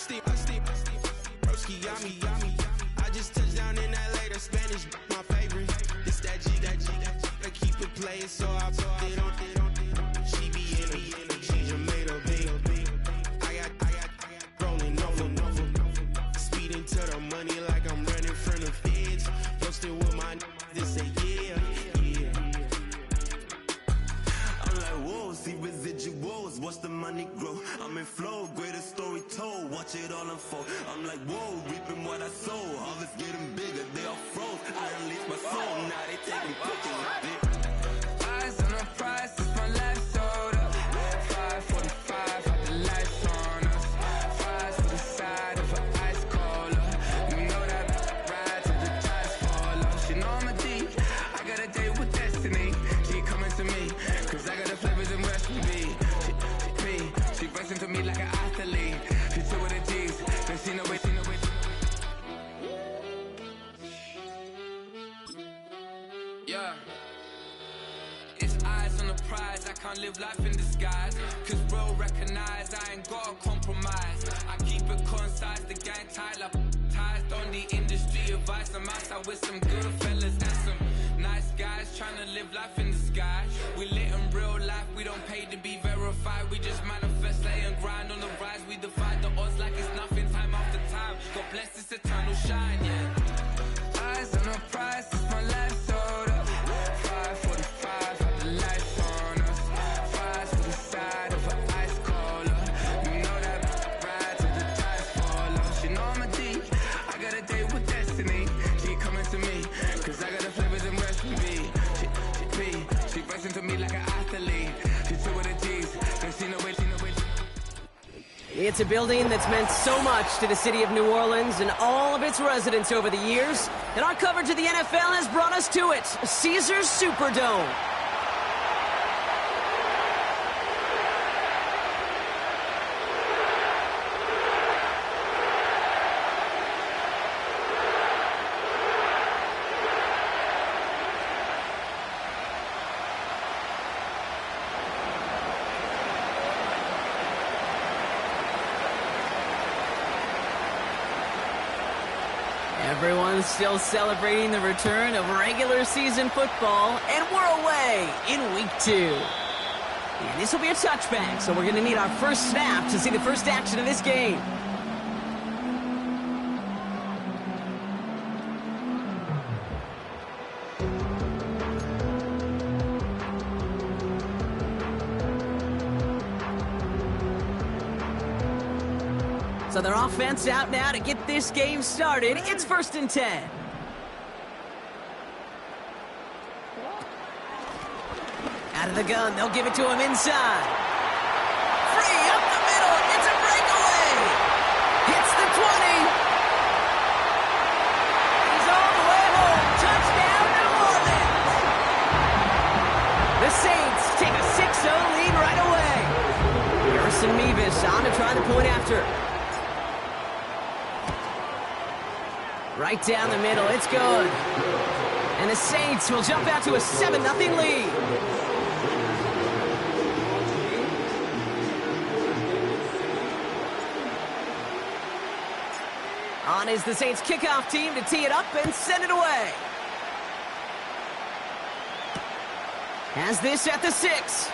Broski, yummy. I just touched down in LA, the Spanish, my favorite. This that G. I keep it playing, so I put it on. She be in me, she just made a big. I got rolling over. Speeding to the money like I'm running from the feds. Posted with my this say yeah. I'm like, whoa, see residuals, watch the money grow. I'm in flow, greatest story told, watch it all unfold. I'm like, whoa, reaping what I sow. Harvest getting bigger, they all froze. I unleashed my soul, now they taking pictures. Eyes on the prize, it's my life sold up. 545, had the lights on us. Fries for the side of an ice cola. You know that ride till the tires fall off. You know I'm a D, I got a date with destiny. She coming to me, cause I got the flavors and recipe. She racing to me like an athlete. She two with the G's, then she no way. Yeah. It's eyes on the prize, I can't live life in disguise. Cause bro recognize I ain't gotta compromise. I keep it concise, the gang tied up. Ties on the industry advice. I'm outside with some good fellas and some nice guys trying to live life in the sky. We lit in real life, we don't pay to be verified. We just manifest, lay and grind on the rise. We defy the odds like it's nothing, time after time. God bless this eternal shine, yeah. Eyes on the prize, it's my life sold up. 545, had the lights on us. Fries for the side of an ice cola. You know that ride till the tires fall off. You know I'm a D, I got a date with destiny. She coming to me, cause I got the flavors and recipe. She racing to me like an athlete. She two with the G's, then she no way. It's a building that's meant so much to the city of New Orleans and all of its residents over the years, and our coverage of the NFL has brought us to it, Caesars Superdome. Everyone's still celebrating the return of regular season football, and we're away in week 2. And this will be a touchback, so we're going to need our first snap to see the first action of this game. So their offense out now to get this game started. It's 1st and 10. Out of the gun, they'll give it to him inside. Free up the middle, it's a breakaway. Hits the 20. He's all the way home. Touchdown, New Orleans. The Saints take a 6-0 lead right away. Harrison Mevis on to try the point after. Right down the middle, it's good. And the Saints will jump out to a 7-0 lead. On is the Saints kickoff team to tee it up and send it away. Has this at the 6.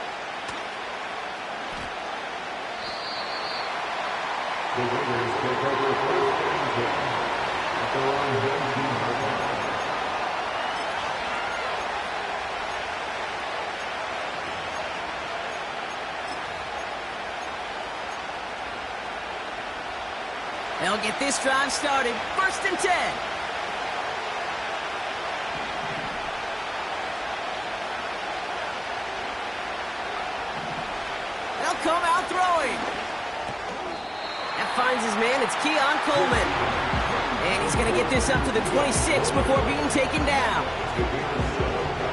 They'll get this drive started. 1st and 10. They'll come out throwing. That finds his man. It's Keon Coleman. And he's going to get this up to the 26 before being taken down.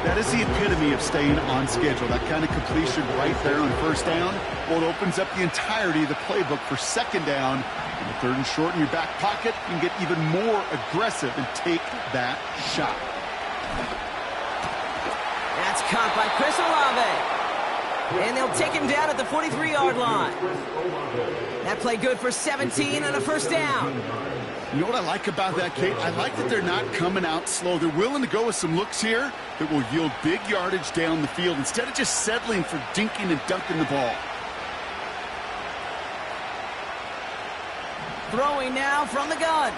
That is the epitome of staying on schedule. That kind of completion right there on 1st down. Well, it opens up the entirety of the playbook for 2nd down. And the 3rd and short in your back pocket, you can get even more aggressive and take that shot. That's caught by Chris Olave. And they'll take him down at the 43-yard line. That play good for 17 and a first down. You know what I like about that, Kate? I like that they're not coming out slow. They're willing to go with some looks here that will yield big yardage down the field instead of just settling for dinking and dunking the ball. Throwing now from the gun.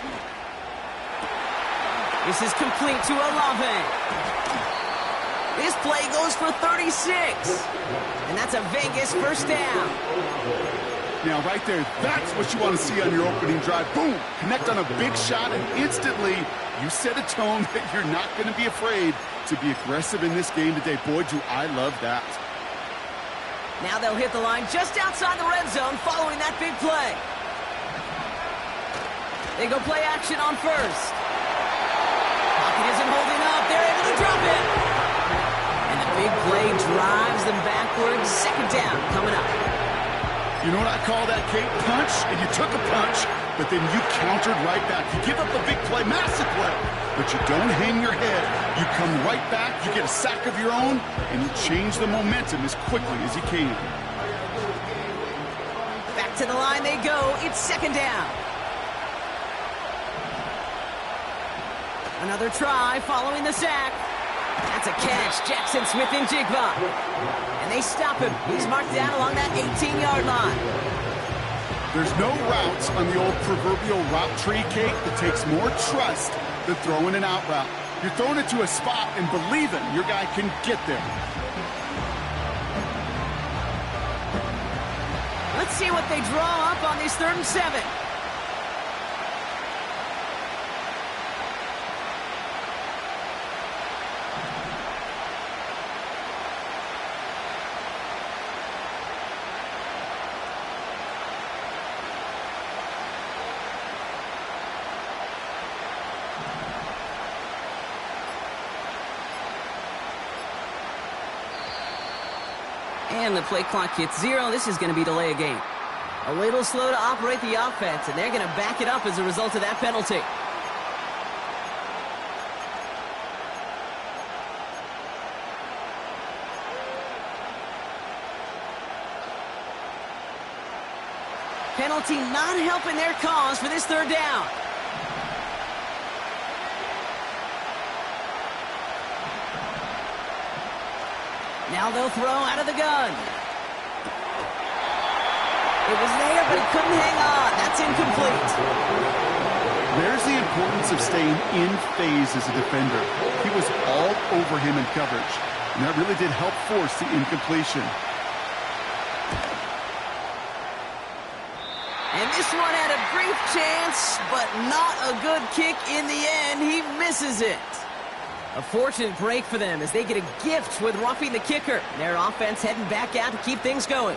This is complete to Olave. This play goes for 36. And that's a Vegas first down. Now, right there, that's what you want to see on your opening drive. Boom! Connect on a big shot, and instantly you set a tone that you're not going to be afraid to be aggressive in this game today. Boy, do I love that. Now they'll hit the line just outside the red zone following that big play. They go play action on first. Pocket isn't holding up. They're able to drop it. And the big play drives them backwards. Second down coming up. You know what I call that, Kate? Punch, and you took a punch, but then you countered right back. You give up a big play, massive play, but you don't hang your head. You come right back, you get a sack of your own, and you change the momentum as quickly as you can. Back to the line they go. It's second down. Another try following the sack. That's a catch. Jackson Smith and Jigba. And they stop him. He's marked down along that 18-yard line. There's no routes on the old proverbial route tree, Kate, that takes more trust than throwing an out route. You're throwing it to a spot and believing your guy can get there. Let's see what they draw up on this 3rd and 7. And the play clock hits 0. This is going to be delay a game. A little slow to operate the offense, and they're going to back it up as a result of that penalty. Penalty not helping their cause for this 3rd down. Now they'll throw out of the gun. It was there, but he couldn't hang on. That's incomplete. There's the importance of staying in phase as a defender. He was all over him in coverage, and that really did help force the incompletion. And this one had a brief chance, but not a good kick in the end. He misses it. A fortunate break for them as they get a gift with roughing the kicker. Their offense heading back out to keep things going.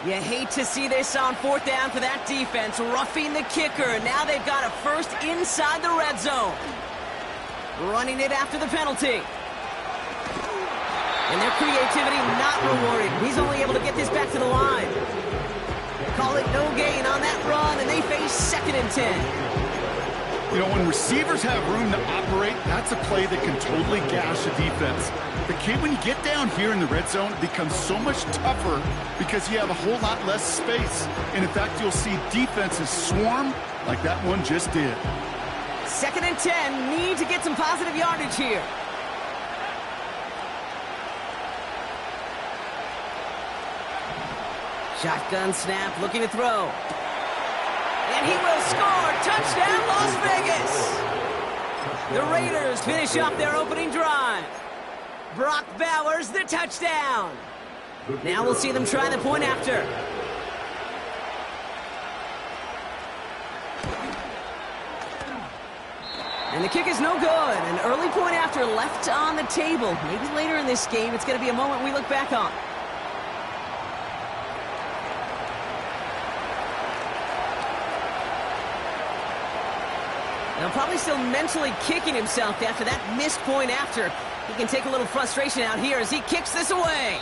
You hate to see this on 4th down for that defense, roughing the kicker. Now they've got a first inside the red zone. Running it after the penalty. And their creativity not rewarded. He's only able to get this back to the line. Call it no gain on that run, and they face 2nd and 10. You know, when receivers have room to operate, that's a play that can totally gash a defense. The kid, when you get down here in the red zone, it becomes so much tougher because you have a whole lot less space. And in fact, you'll see defenses swarm like that one just did. 2nd and 10, need to get some positive yardage here. Shotgun snap, looking to throw. And he will score. Touchdown, Las Vegas. The Raiders finish off their opening drive. Brock Bowers, the touchdown. Now we'll see them try the point after. And the kick is no good. An early point after left on the table. Maybe later in this game, it's going to be a moment we look back on. Now probably still mentally kicking himself after that missed point after. He can take a little frustration out here as he kicks this away.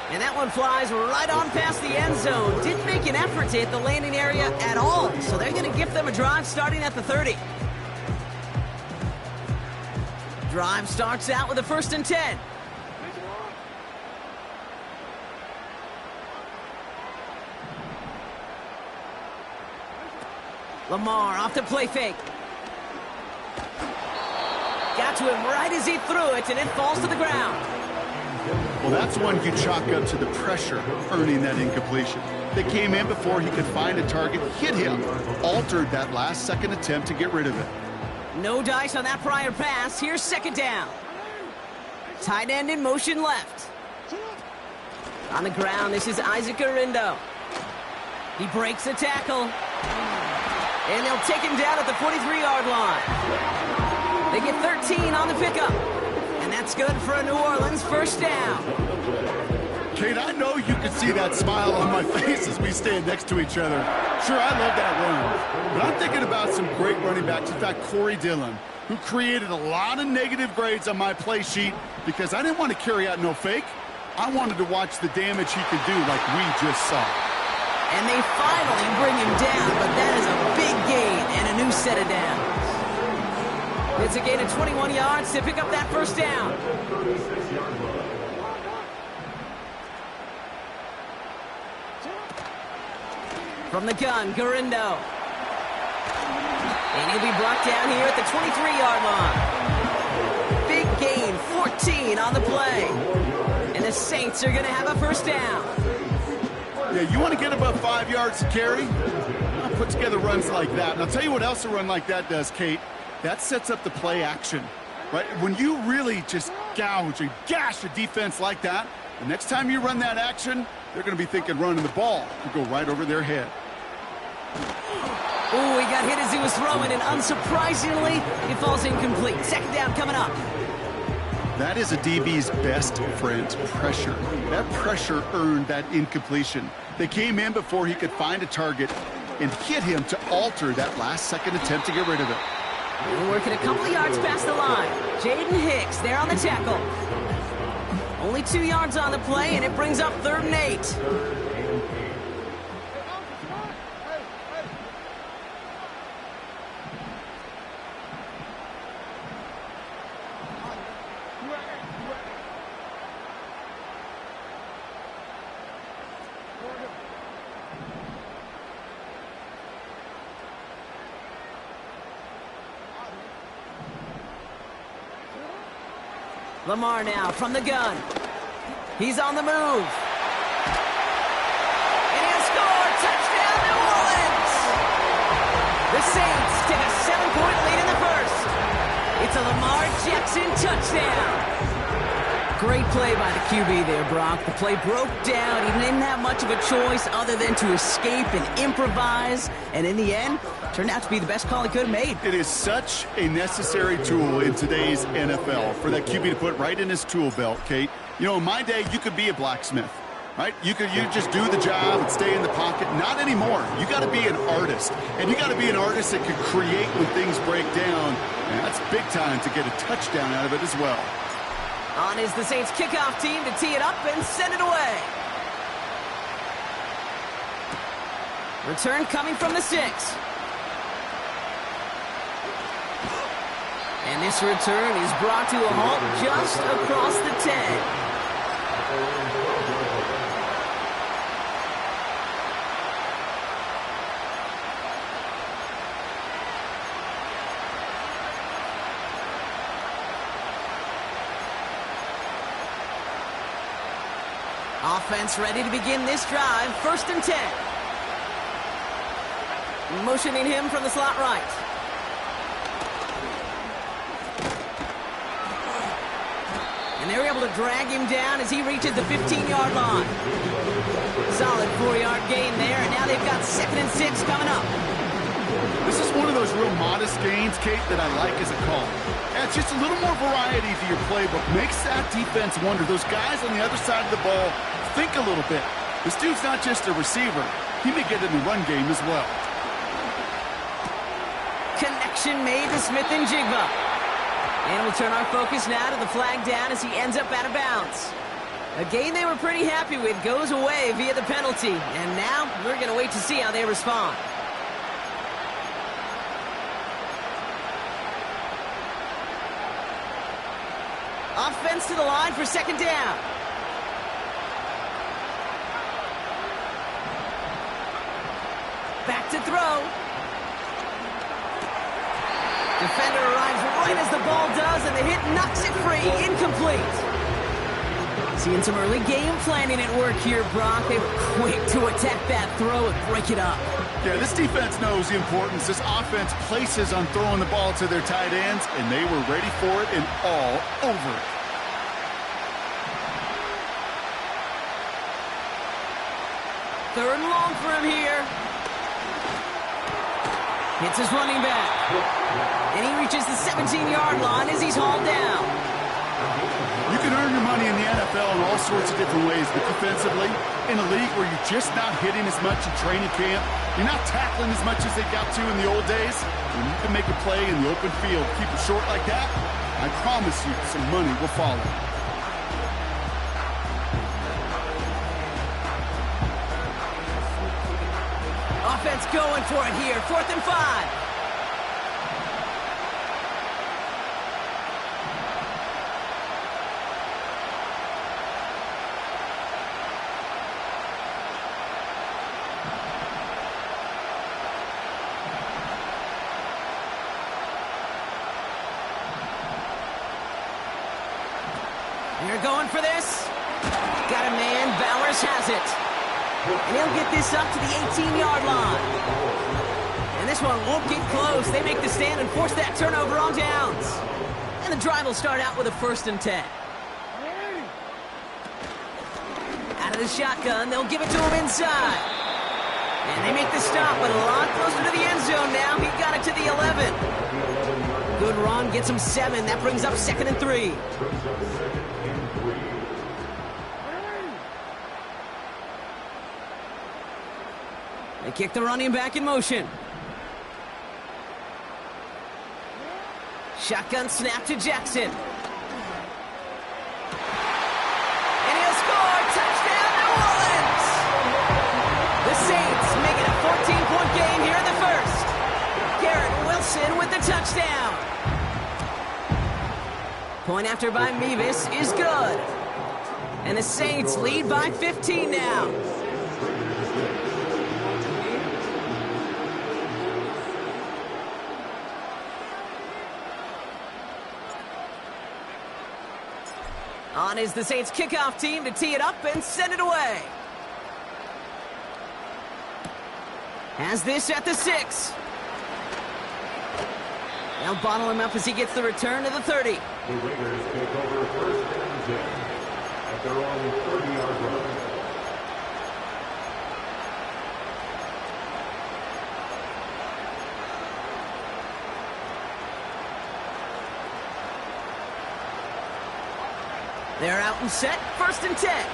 And that one flies right on past the end zone. Didn't make an effort to hit the landing area at all. So they're going to give them a drive starting at the 30. drive starts out with a 1st and 10. Lamar off the play fake. Got to him right as he threw it, and it falls to the ground. Well, that's one you chalk up to the pressure earning that incompletion. They came in before he could find a target, hit him, altered that last-second attempt to get rid of it. No dice on that prior pass. Here's 2nd down. Tight end in motion left. On the ground, this is Isaac Arindo. He breaks a tackle. And they'll take him down at the 43-yard line. They get 13 on the pickup. And that's good for a New Orleans 1st down. Kate, I know you can see that smile on my face as we stand next to each other. Sure, I love that run. But I'm thinking about some great running backs. In fact, Corey Dillon, who created a lot of negative grades on my play sheet because I didn't want to carry out no fake. I wanted to watch the damage he could do like we just saw. And they finally bring him down, but that is a big gain and a new set of downs. It's a gain of 21 yards to pick up that 1st down. From the gun, Garindo. And he'll be brought down here at the 23-yard line. Big gain, 14 on the play. And the Saints are going to have a 1st down. Yeah, you want to get above 5 yards to carry? I'll put together runs like that. And I'll tell you what else a run like that does, Kate. That sets up the play action, right? When you really just gouge and gash a defense like that, the next time you run that action, they're going to be thinking running the ball to go right over their head. Oh, he got hit as he was throwing, and unsurprisingly, it falls incomplete. 2nd down coming up. That is a DB's best friend, pressure. That pressure earned that incompletion. They came in before he could find a target and hit him to alter that last-second attempt to get rid of it. We're working a couple of yards past the line. Jaden Hicks there on the tackle. Only 2 yards on the play, and it brings up 3rd and 8. Lamar now from the gun. He's on the move. And he'll score! Touchdown, New Orleans! The Saints take a 7-point lead in the 1st. It's a Lamar Jackson touchdown. Great play by the QB there, Brock. The play broke down. He didn't have much of a choice other than to escape and improvise. And in the end, turned out to be the best call he could have made. It is such a necessary tool in today's NFL for that QB to put right in his tool belt, Kate. You know, in my day, you could be a blacksmith, right? You just do the job and stay in the pocket. Not anymore. You got to be an artist. And you got to be an artist that can create when things break down. And that's big time to get a touchdown out of it as well. On is the Saints kickoff team to tee it up and send it away. Return coming from the 6. And this return is brought to a halt just across the 10. Offense ready to begin this drive. 1st and 10. Motioning him from the slot right. And they were able to drag him down as he reaches the 15-yard line. Solid 4-yard gain there, and now they've got 2nd and 6 coming up. This is one of those real modest gains, Kate, that I like as a call. Yeah, it's just a little more variety to your playbook. Makes that defense wonder. Those guys on the other side of the ball think a little bit. This dude's not just a receiver. He may get in the run game as well. Connection made to Smith and Jigba. And we'll turn our focus now to the flag down as he ends up out of bounds. A game they were pretty happy with goes away via the penalty. And now we're going to wait to see how they respond. Offense to the line for second down. Back to throw. Defender arrives right as the ball does, and the hit knocks it free. Incomplete. Seeing some early game planning at work here, Brock. They were quick to attack that throw and break it up. Yeah, this defense knows the importance this offense places on throwing the ball to their tight ends, and they were ready for it and all over it. Third and long for him here. Hits his running back. And he reaches the 17-yard line as he's hauled down. You can earn your money in the NFL in all sorts of different ways, but defensively, in a league where you're just not hitting as much in training camp, you're not tackling as much as they got to in the old days, when you can make a play in the open field, keep it short like that, I promise you some money will follow. Offense going for it here. 4th and 5. They're going for this. Got a man. Bowers has it. And he'll get this up to the 18-yard line. And this one won't get close. They make the stand and force that turnover on downs. And the drive will start out with a 1st and 10. Out of the shotgun, they'll give it to him inside. And they make the stop, but a lot closer to the end zone now. He got it to the 11. Good run, gets him 7. That brings up 2nd and 3. They kick the running back in motion. Shotgun snap to Jackson. And he'll score! Touchdown, New Orleans! The Saints make it a 14-point game here in the first. Garrett Wilson with the touchdown. Point after by Mevis is good. And the Saints lead by 15 now. On is the Saints kickoff team to tee it up and send it away. Has this at the 6. They'll bottle him up as he gets the return to the 30. The Raiders take over 1st and 10 at their own 30-yard line. They're out and set. 1st and 10.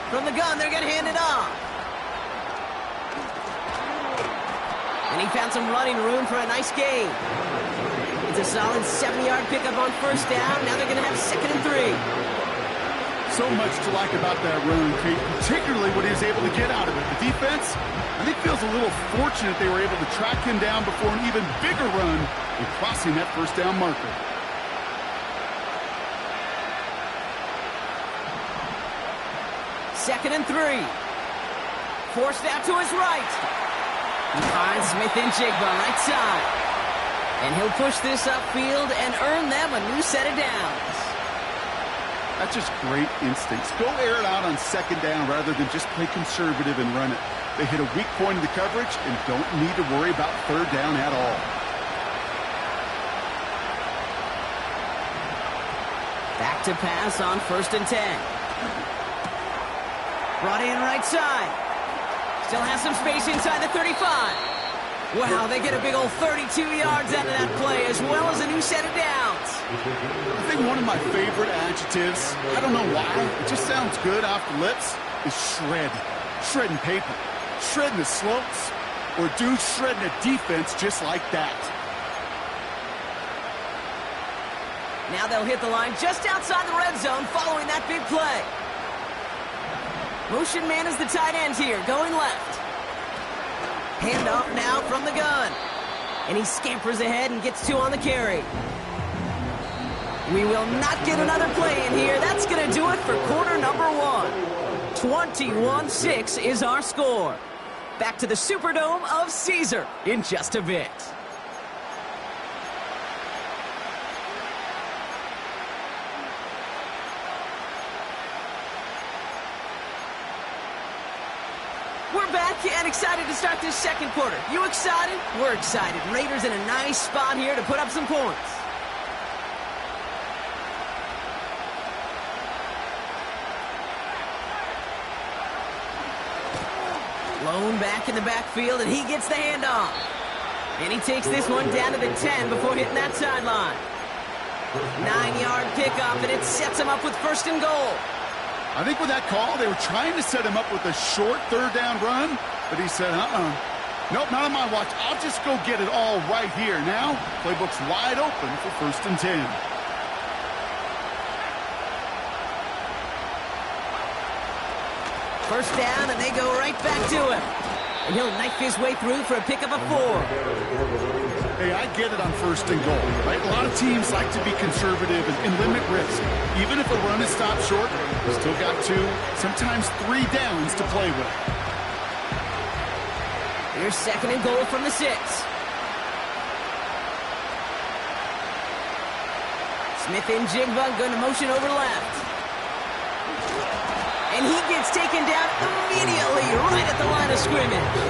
From the gun, they're going to hand it off. And he found some running room for a nice gain. It's a solid 7-yard pickup on 1st down. Now they're going to have 2nd and 3. So much to like about that run, Kate, particularly what he was able to get out of it. The defense, I think, feels a little fortunate they were able to track him down before an even bigger run and crossing that 1st down marker. Second and 3. Forced out to his right. He finds Smith and Jigba right side. And he'll push this upfield and earn them a new set of downs. That's just great instincts. Go air it out on 2nd down rather than just play conservative and run it. They hit a weak point in the coverage and don't need to worry about 3rd down at all. Back to pass on 1st and 10. Brought in right side. Still has some space inside the 35. Wow, they get a big old 32 yards out of that play, as well as a new set of downs. I think one of my favorite adjectives, I don't know why, it just sounds good off the lips, is shred. Shredding paper. Shredding the slopes. Or dude shredding a defense just like that. Now they'll hit the line just outside the red zone following that big play. Motion man is the tight end here, going left. Handoff now from the gun. And he scampers ahead and gets 2 on the carry. We will not get another play in here. That's going to do it for quarter number 1. 21-6 is our score. Back to the Superdome of Caesar in just a bit. We're back and excited to start this second quarter. You excited? We're excited. Raiders in a nice spot here to put up some points. Lone back in the backfield, and he gets the handoff. And he takes this one down to the 10 before hitting that sideline. 9-yard pickup, and it sets him up with 1st and goal. I think with that call, they were trying to set him up with a short 3rd down run, but he said, nope, not on my watch. I'll just go get it all right here. Now, playbook's wide open for 1st and 10. First down, and they go right back to him. And he'll knife his way through for a pickup of 4. Hey, I get it on 1st and goal, right? A lot of teams like to be conservative and limit risk. Even if a run is stopped short, we've still got 2, sometimes 3 downs to play with. Here's 2nd and goal from the 6. Smith and Jigba going to motion over left. And he gets taken down immediately right at the line of scrimmage.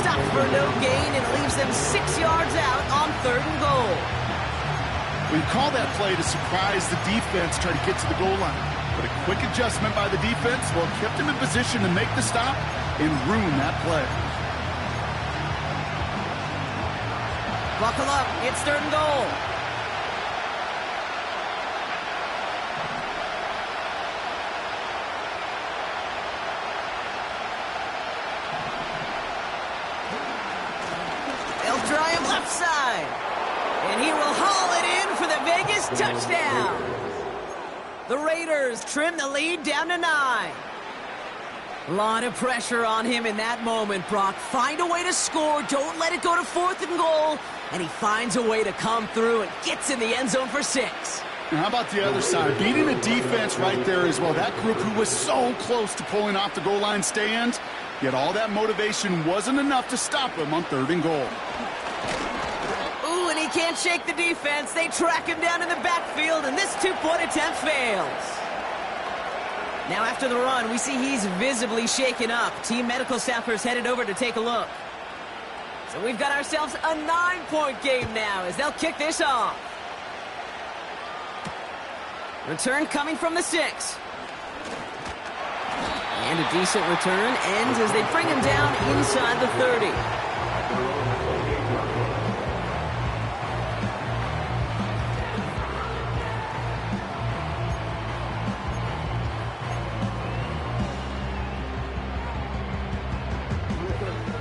Stopped for no gain and leaves them 6 yards out on 3rd and goal. We call that play to surprise the defense, try to get to the goal line. But a quick adjustment by the defense, well, kept him in position to make the stop and ruin that play. Buckle up, it's 3rd and goal. Try him left side. And he will haul it in for the Vegas touchdown. The Raiders trim the lead down to 9. A lot of pressure on him in that moment, Brock. Find a way to score. Don't let it go to 4th and goal. And he finds a way to come through and gets in the end zone for 6. And how about the other side? Beating the defense right there as well. That group who was so close to pulling off the goal line stand, yet all that motivation wasn't enough to stop him on 3rd and goal. Ooh, and he can't shake the defense. They track him down in the backfield, and this 2-point attempt fails. Now after the run, we see he's visibly shaken up. Team medical staffers headed over to take a look. So we've got ourselves a 9-point game now as they'll kick this off. Return coming from the 6. And a decent return ends as they bring him down inside the 30.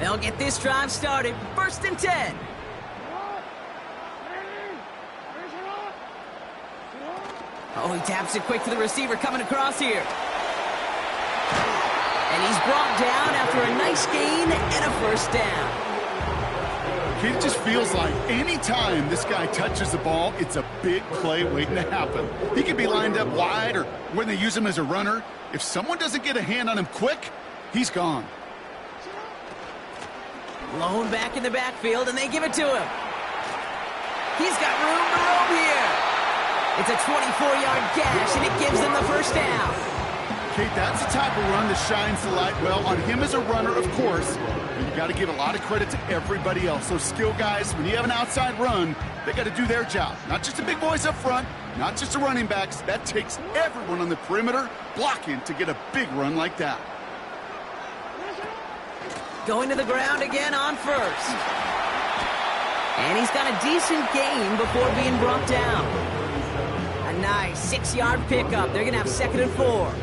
They'll get this drive started. 1st and 10. Oh, he taps it quick to the receiver coming across here. And he's brought down after a nice gain and a 1st down. It just feels like any time this guy touches the ball, it's a big play waiting to happen. He could be lined up wide or when they use him as a runner. If someone doesn't get a hand on him quick, he's gone. Lone back in the backfield, and they give it to him. He's got room to roam here. It's a 24-yard gash, and it gives them the 1st down. Kate, that's the type of run that shines the light well on him as a runner, of course. But you got to give a lot of credit to everybody else. Those skill guys, when you have an outside run, they got to do their job. Not just the big boys up front, not just the running backs. That takes everyone on the perimeter blocking to get a big run like that. Going to the ground again on 1st. And he's got a decent gain before being brought down. A nice 6-yard pickup. They're going to have 2nd and 4.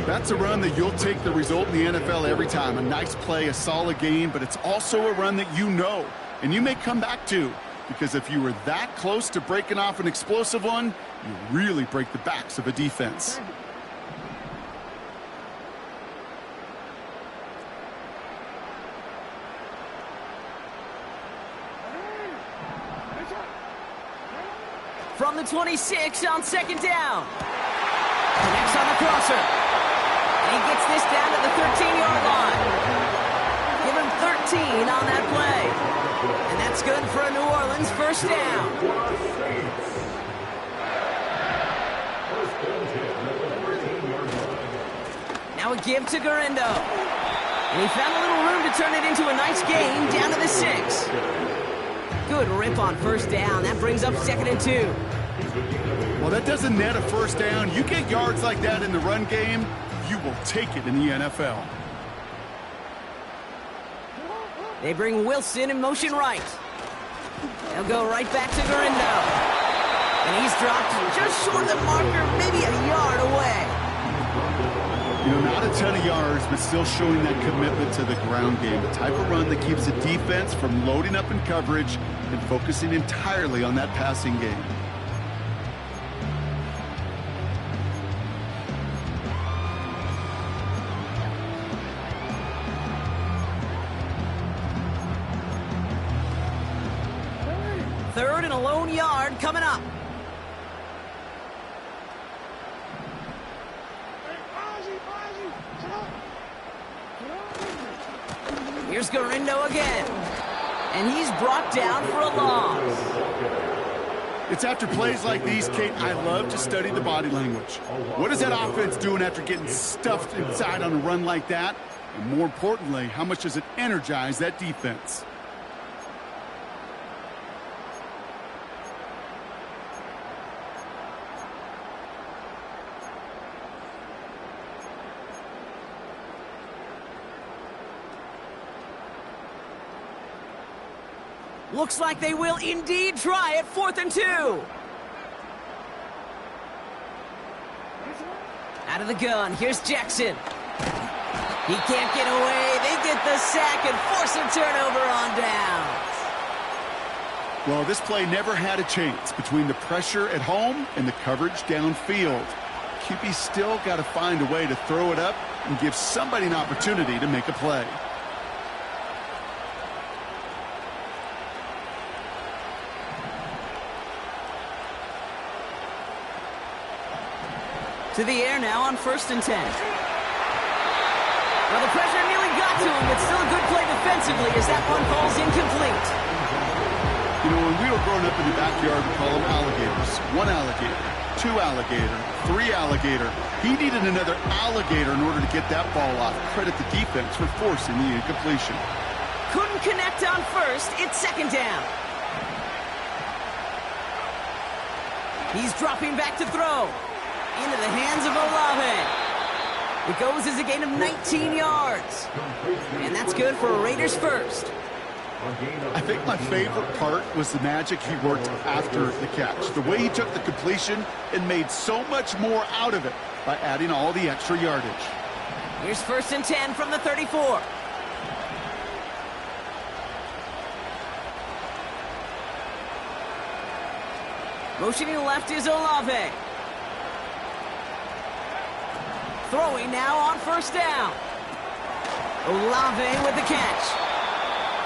That's a run that you'll take the result in the NFL every time. A nice play, a solid gain, but it's also a run that you know and you may come back to. Because if you were that close to breaking off an explosive one, you really break the backs of a defense. From the 26 on second down. Connects on the crosser. And he gets this down to the 13-yard line. Give him 13 on that play. And that's good for a New Orleans first down. Now a give to Garindo. And he found a little room to turn it into a nice gain down to the 6. Good rip on first down. That brings up 2nd and 2. Well, that doesn't net a first down. You get yards like that in the run game, you will take it in the NFL. They bring Wilson in motion right. They'll go right back to Garindo. And he's dropped just short of the marker, maybe a yard away. You know, not a ton of yards, but still showing that commitment to the ground game. The type of run that keeps the defense from loading up in coverage and focusing entirely on that passing game. Third and a lone yard coming up. Here's Garindo again. And he's brought down for a loss. It's after plays like these, Kate, I love to study the body language. What is that offense doing after getting stuffed inside on a run like that? And more importantly, how much does it energize that defense? Looks like they will indeed try it. 4th and 2. Out of the gun, here's Jackson. He can't get away. They get the sack and force a turnover on downs. Well, this play never had a chance between the pressure at home and the coverage downfield. QB still got to find a way to throw it up and give somebody an opportunity to make a play. To the air now on 1st and 10. Well, the pressure nearly got to him, but still a good play defensively as that one falls incomplete. You know, when we were growing up in the backyard, we call them alligators. 1 alligator, 2 alligator, 3 alligator. He needed another alligator in order to get that ball off. Credit the defense for forcing the incompletion. Couldn't connect on first. It's 2nd down. He's dropping back to throw. Into the hands of Olave. It goes as a gain of 19 yards. And that's good for a Raiders first. I think my favorite part was the magic he worked after the catch. The way he took the completion and made so much more out of it by adding all the extra yardage. Here's 1st and 10 from the 34. Motioning left is Olave. Throwing now on 1st down. Olave with the catch.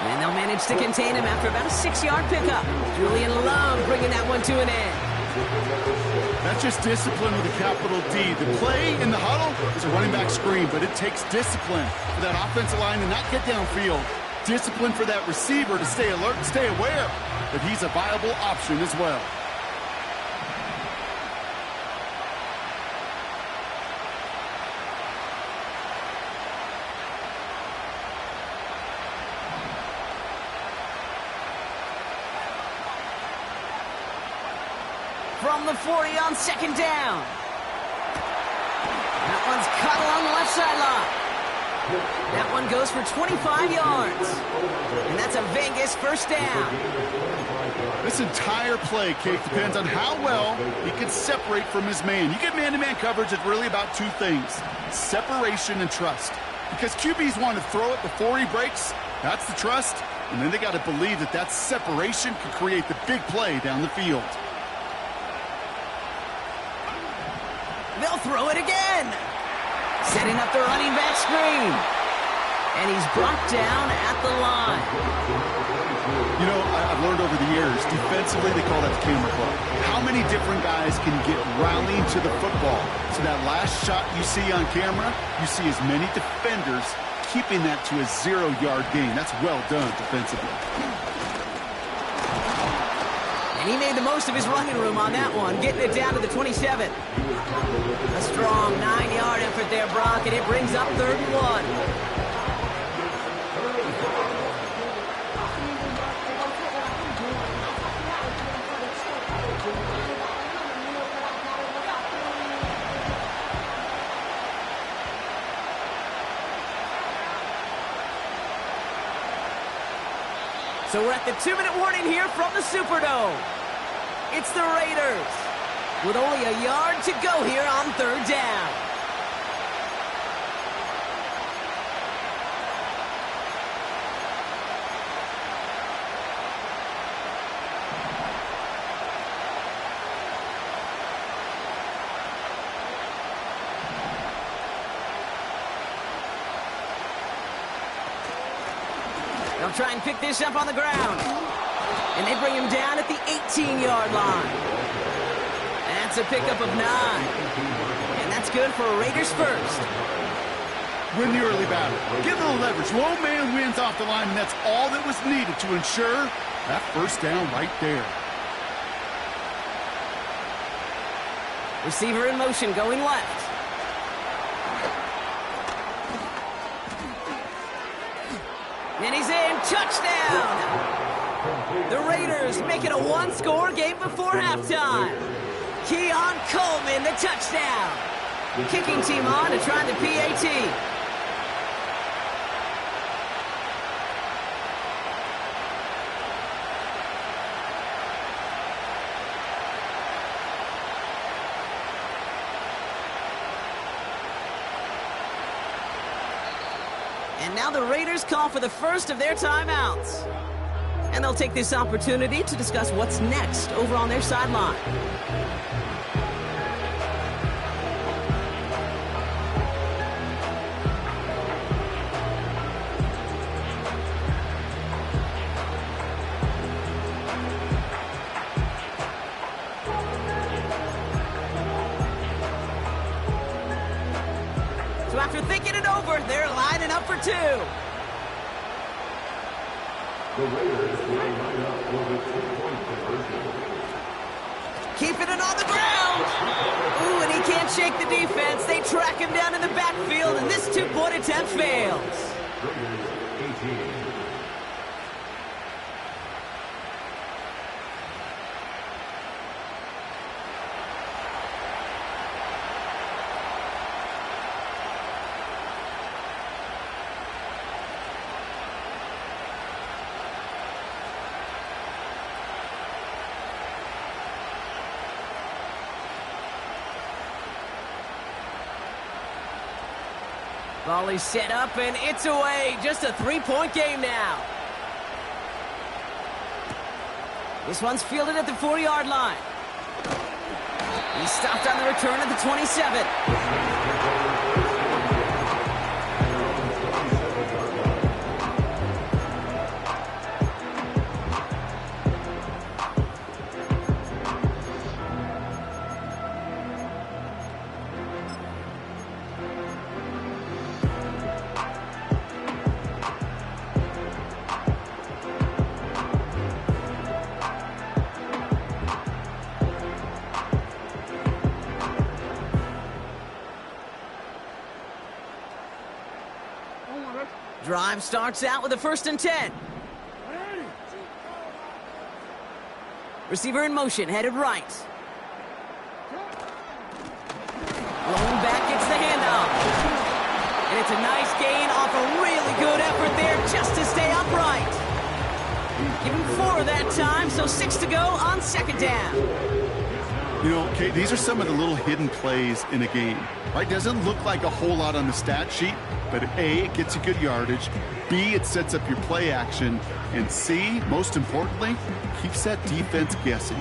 And they'll manage to contain him after about a 6-yard pickup. Julian Love bringing that one to an end. That's just discipline with a capital D. The play in the huddle is a running back screen, but it takes discipline for that offensive line to not get downfield. Discipline for that receiver to stay alert and stay aware that he's a viable option as well. From the 40 on 2nd down. That one's cut along the left sideline. That one goes for 25 yards. And that's a Vegas first down. This entire play, Kate, depends on how well he can separate from his man. You get man-to-man coverage, it's really about 2 things: separation and trust. Because QBs want to throw it before he breaks. That's the trust. And then they got to believe that that separation can create the big play down the field. They'll throw it again. Setting up the running back screen. And he's brought down at the line. You know, I've learned over the years, defenders Offensively, they call that the camera club. How many different guys can get rallying to the football? So that last shot you see on camera, you see as many defenders keeping that to a 0-yard gain. That's well done defensively. And he made the most of his running room on that one, getting it down to the 27. A strong 9-yard effort there, Brock, and it brings up 3rd and 1. So we're at the 2-minute warning here from the Superdome. It's the Raiders with only a yard to go here on 3rd down. They'll try and pick this up on the ground. And they bring him down at the 18-yard line. That's a pickup of 9. And that's good for a Raiders first. Win the early battle. Get a little leverage. Low man wins off the line, and that's all that was needed to ensure that 1st down right there. Receiver in motion going left. And he's in. Touchdown! The Raiders make it a 1-score game before halftime. Keon Coleman, the touchdown. Kicking team on to try the PAT. And now the Raiders call for the first of their timeouts. And they'll take this opportunity to discuss what's next over on their sideline. So after thinking it over, they're lining up for 2. The Raiders will line up for the 2-point conversion. Keeping it on the ground. Ooh, and he can't shake the defense. They track him down in the backfield, and this 2-point attempt fails. Raiders 18. Volley set up, and it's away. Just a 3-point game now. This one's fielded at the 4-yard line. He's stopped on the return at the 27. Drive starts out with a 1st and 10. Receiver in motion, headed right. Rolling back gets the handoff. And it's a nice gain off a really good effort there just to stay upright. Give him 4 that time, so 6 to go on 2nd down. You know, okay, these are some of the little hidden plays in a game, right? Doesn't look like a whole lot on the stat sheet, but A, it gets you good yardage, B, it sets up your play action, and C, most importantly, keeps that defense guessing.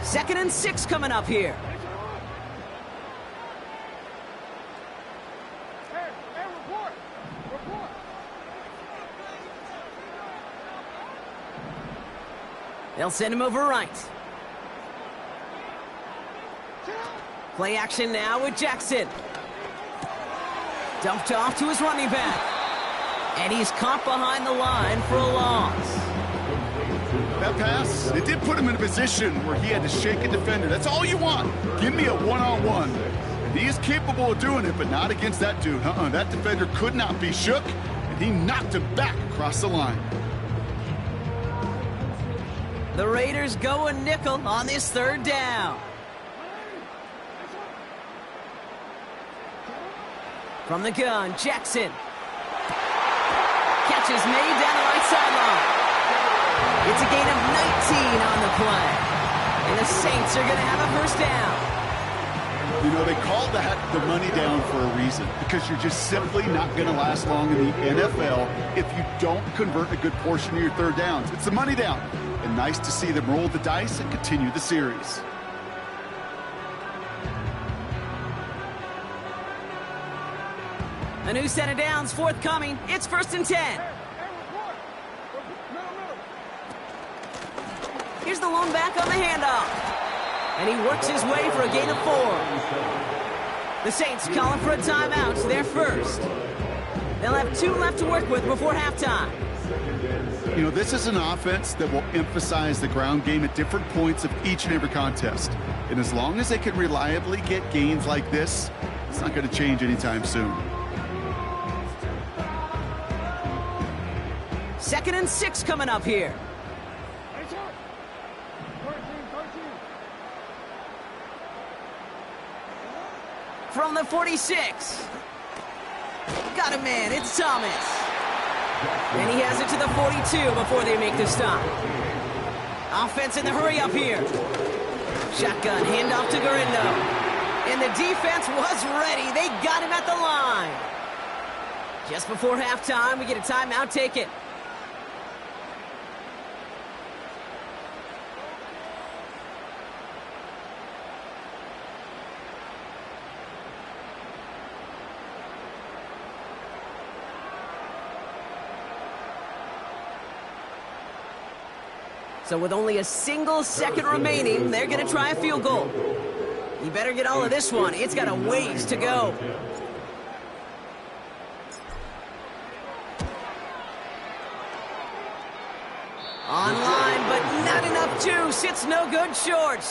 Second and 6 coming up here. They'll send him over right. Play action now with Jackson. Dumped off to his running back. And he's caught behind the line for a loss. That pass, it did put him in a position where he had to shake a defender. That's all you want. Give me a one-on-one. And he is capable of doing it, but not against that dude. That defender could not be shook, and he knocked him back across the line. The Raiders go a nickel on this third down. From the gun, Jackson. Catch is made down the right sideline. It's a gain of 19 on the play. And the Saints are going to have a first down. You know, they called that the money down for a reason, because you're just simply not going to last long in the NFL if you don't convert a good portion of your third downs. It's the money down. And nice to see them roll the dice and continue the series. A new set of downs forthcoming. It's 1st and 10. Here's the lone back on the handoff. And he works his way for a gain of 4. The Saints calling for a timeout. They're first. They'll have 2 left to work with before halftime. You know, this is an offense that will emphasize the ground game at different points of each and every contest. And as long as they can reliably get gains like this, it's not going to change anytime soon. 2nd and 6 coming up here. From the 46. Got a man, it's Thomas. And he has it to the 42 before they make the stop. Offense in the hurry up here. Shotgun, handoff to Garindo. And the defense was ready. They got him at the line. Just before halftime, we get a timeout taken. So with only a single second remaining, they're going to try a field goal. You better get all of this one. It's got a ways to go. Online, but not enough juice. It's no good short.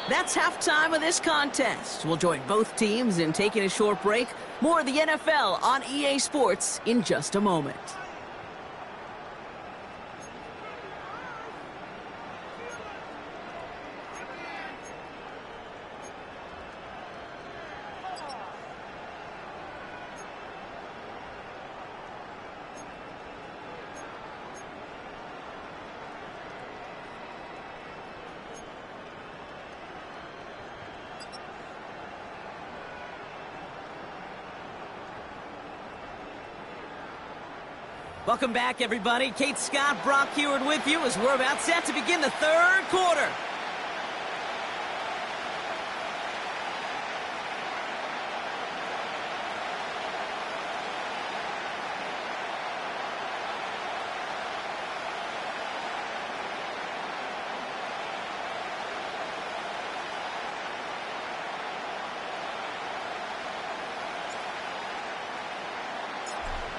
That's halftime of this contest. We'll join both teams in taking a short break. More of the NFL on EA Sports in just a moment. Welcome back, everybody. Kate Scott, Brock Heward with you as we're about set to begin the third quarter.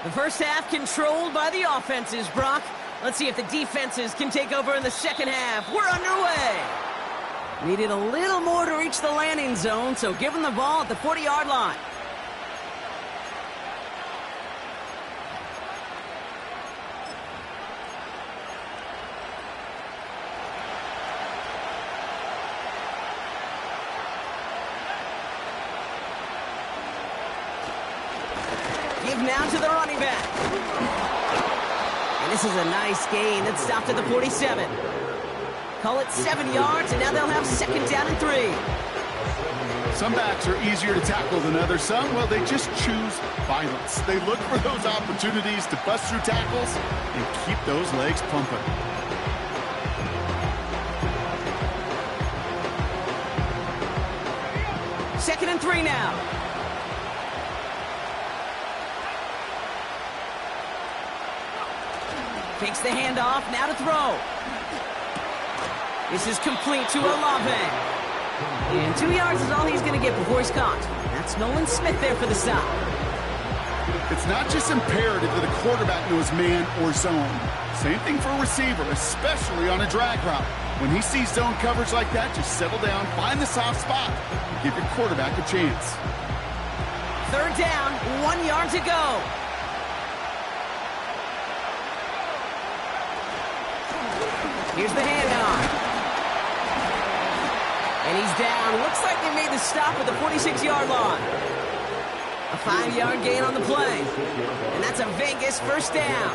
The first half controlled by the offenses, Brock. Let's see if the defenses can take over in the second half. We're underway. Needed a little more to reach the landing zone, so give them the ball at the 40-yard line. Give now to the running back. And this is a nice gain that stopped at the 47. Call it 7 yards, and now they'll have 2nd down and 3. Some backs are easier to tackle than others. Some, well, they just choose violence. They look for those opportunities to bust through tackles and keep those legs pumping. Second and 3 now. Takes the handoff, now to throw. This is complete to Olave. And 2 yards is all he's going to get before he's caught. That's Nolan Smith there for the stop. It's not just imperative that a quarterback knows man or zone. Same thing for a receiver, especially on a drag route. When he sees zone coverage like that, just settle down, find the soft spot, and give your quarterback a chance. 3rd down, 1 yard to go. Here's the handoff. And he's down. Looks like they made the stop at the 46-yard line. A 5-yard gain on the play. And that's a Vegas first down.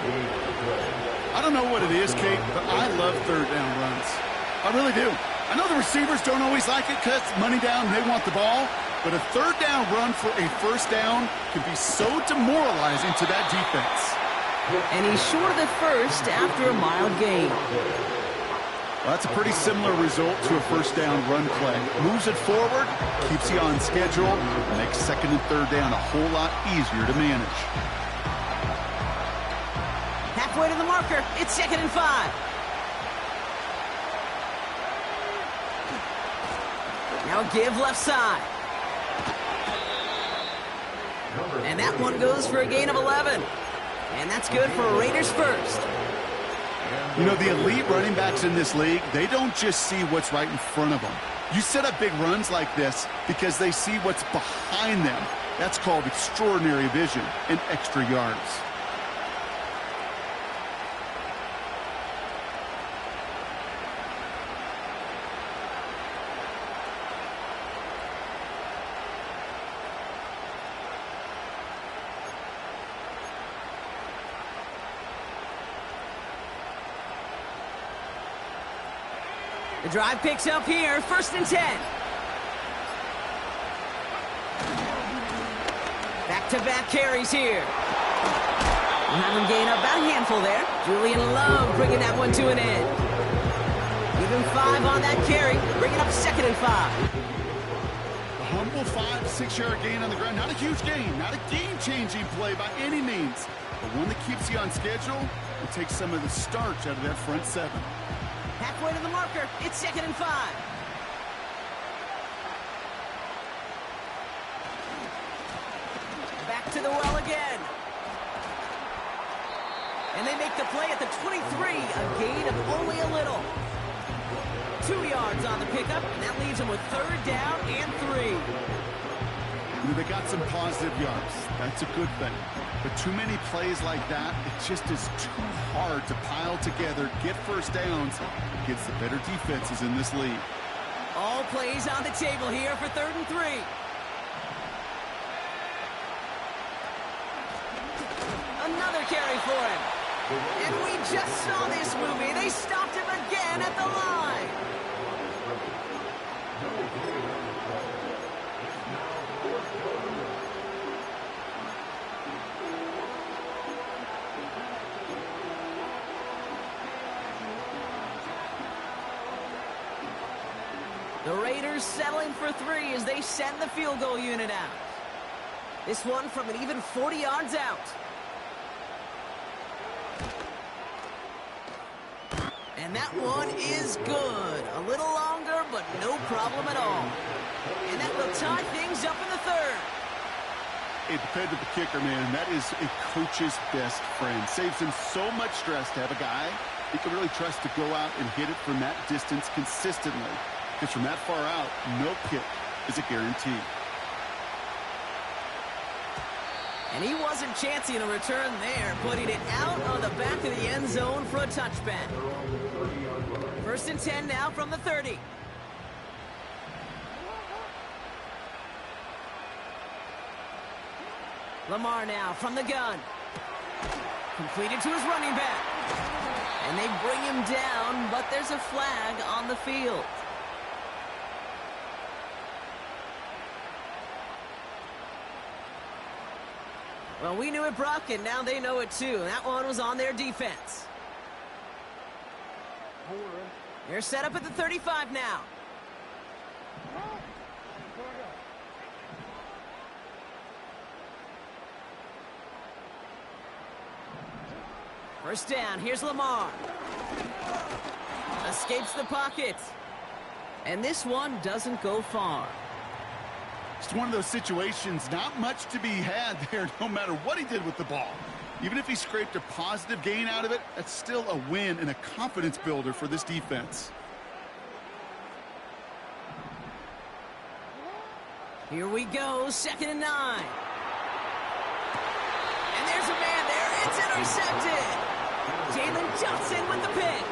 I don't know what it is, Kate, but I love 3rd down runs. I really do. I know the receivers don't always like it because money down, they want the ball. But a 3rd down run for a first down can be so demoralizing to that defense. And he's short of the first after a mild gain. Well, that's a pretty similar result to a first down run play. Moves it forward, keeps you on schedule, makes 2nd and 3rd down a whole lot easier to manage. Halfway to the marker, it's 2nd and 5. Now a give left side. And that one goes for a gain of 11. And that's good for Raiders first. You know, the elite running backs in this league, they don't just see what's right in front of them. You set up big runs like this because they see what's behind them. That's called extraordinary vision and extra yards. The drive picks up here, 1st and 10. Back-to-back carries here. We'll have him gain up about a handful there. Julian Love bringing that one to an end. Give him 5 on that carry, bringing up 2nd and 5. A humble 5-6 yard gain on the ground. Not a huge gain, not a game-changing play by any means, but one that keeps you on schedule and takes some of the starch out of that front 7. Halfway to the marker, it's 2nd and 5. Back to the well again. And they make the play at the 23, a gain of only a little. 2 yards on the pickup, and that leaves them with 3rd down and 3. They got some positive yards. That's a good thing. But too many plays like that, it just is too hard to pile together, get first downs against the better defenses in this league. All plays on the table here for 3rd and 3. Another carry for him. And we just saw this movie. They stopped him again at the line. The Raiders settling for 3 as they send the field goal unit out. This one from an even 40 yards out. And that one is good. A little longer, but no problem at all. And that will tie things up in the 3rd. It depended the kicker, man. That is a coach's best friend. Saves him so much stress to have a guy he can really trust to go out and hit it from that distance consistently. Because from that far out, no kick is a guarantee. And he wasn't chancing a return there, putting it out on the back of the end zone for a touchback. 1st and 10 now from the 30. Lamar now from the gun. Completed to his running back. And they bring him down, but there's a flag on the field. Well, we knew it, Brock, and now they know it too. That one was on their defense. They're set up at the 35 now. First down, here's Lamar. Escapes the pocket. And this one doesn't go far. It's one of those situations, not much to be had there, no matter what he did with the ball. Even if he scraped a positive gain out of it, that's still a win and a confidence builder for this defense. Here we go, 2nd and 9. And there's a man there. It's intercepted. Jalen Johnson with the pick.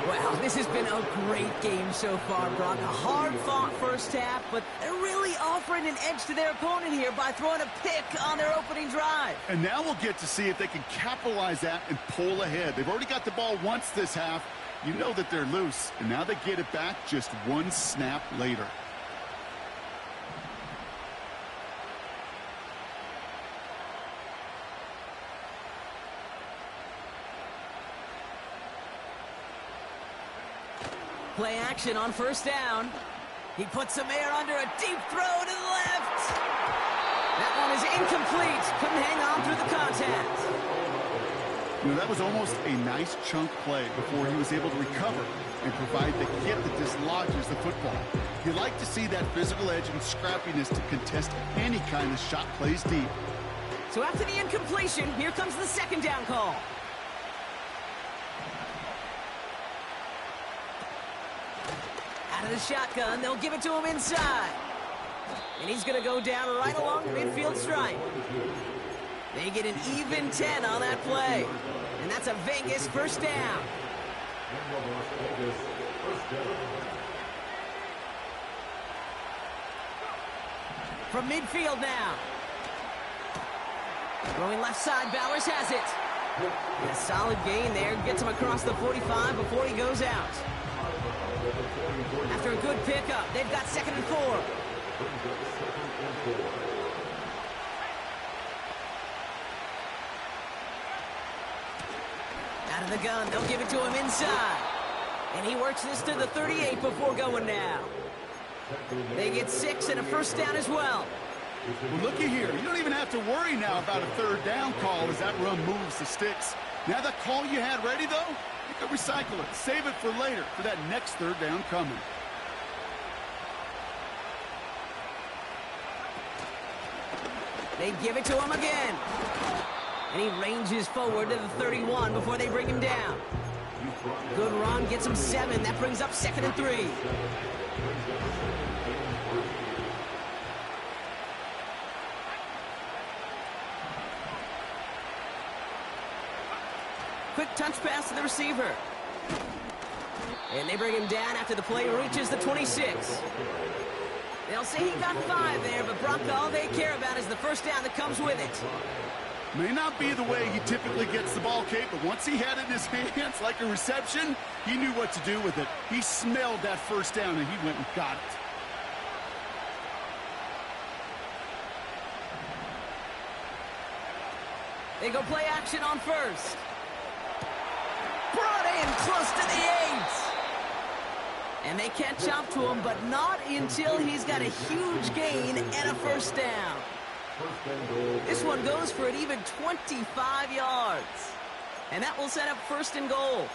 Wow, this has been a great game so far, Brock. A hard-fought first half, but they're really offering an edge to their opponent here by throwing a pick on their opening drive. And now we'll get to see if they can capitalize that and pull ahead. They've already got the ball once this half. You know that they're loose, and now they get it back just one snap later. Play action on first down. He puts some air under a deep throw to the left. That one is incomplete. Couldn't hang on through the contact. You know, that was almost a nice chunk play before he was able to recover and provide the hit that dislodges the football. You like to see that physical edge and scrappiness to contest any kind of shot plays deep. So after the incompletion, here comes the 2nd down call. Out of the shotgun, they'll give it to him inside. And he's going to go down right along the midfield stripe. They get an even 10 on that play. And that's a Vegas first down. From midfield now. Going left side, Bowers has it. And a solid gain there. Gets him across the 45 before he goes out. After a good pickup, they've got 2nd and 4. Out of the gun, they'll give it to him inside. And he works this to the 38 before going down. They get 6 and a first down as well. Well, looky here. You don't even have to worry now about a 3rd down call as that run moves the sticks. Now that call you had ready, though, you can recycle it. Save it for later for that next 3rd down coming. They give it to him again. And he ranges forward to the 31 before they bring him down. Good run, gets him 7. That brings up 2nd and 3. Quick touch pass to the receiver. And they bring him down after the play reaches the 26. They'll say he got 5 there, but Brock, all they care about is the first down that comes with it. May not be the way he typically gets the ball, Kate, but once he had it in his hands like a reception, he knew what to do with it. He smelled that first down, and he went and got it. They go play action on first. Brought in close to the 8. And they catch up to him, but not until he's got a huge gain and a first down. This one goes for an even 25 yards. And that will set up 1st and goal.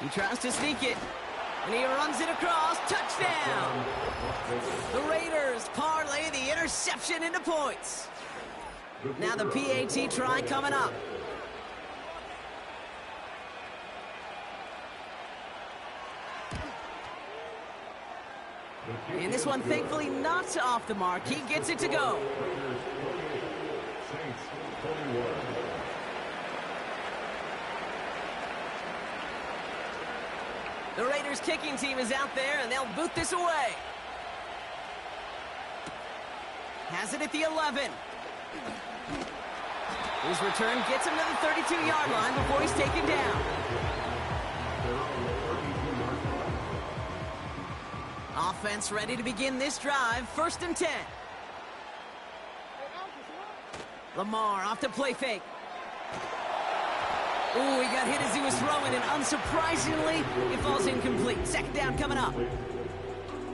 He tries to sneak it. And he runs it across. Touchdown! The Raiders parlay the interception into points. Now the PAT try coming up. And this one thankfully not off the mark. He gets it to go. The Raiders kicking team is out there, and they'll boot this away. Has it at the 11. His return gets him to the 32-yard line before he's taken down. Offense ready to begin this drive. 1st and 10. Lamar off to play fake. Ooh, he got hit as he was throwing, and unsurprisingly, it falls incomplete. Second down coming up.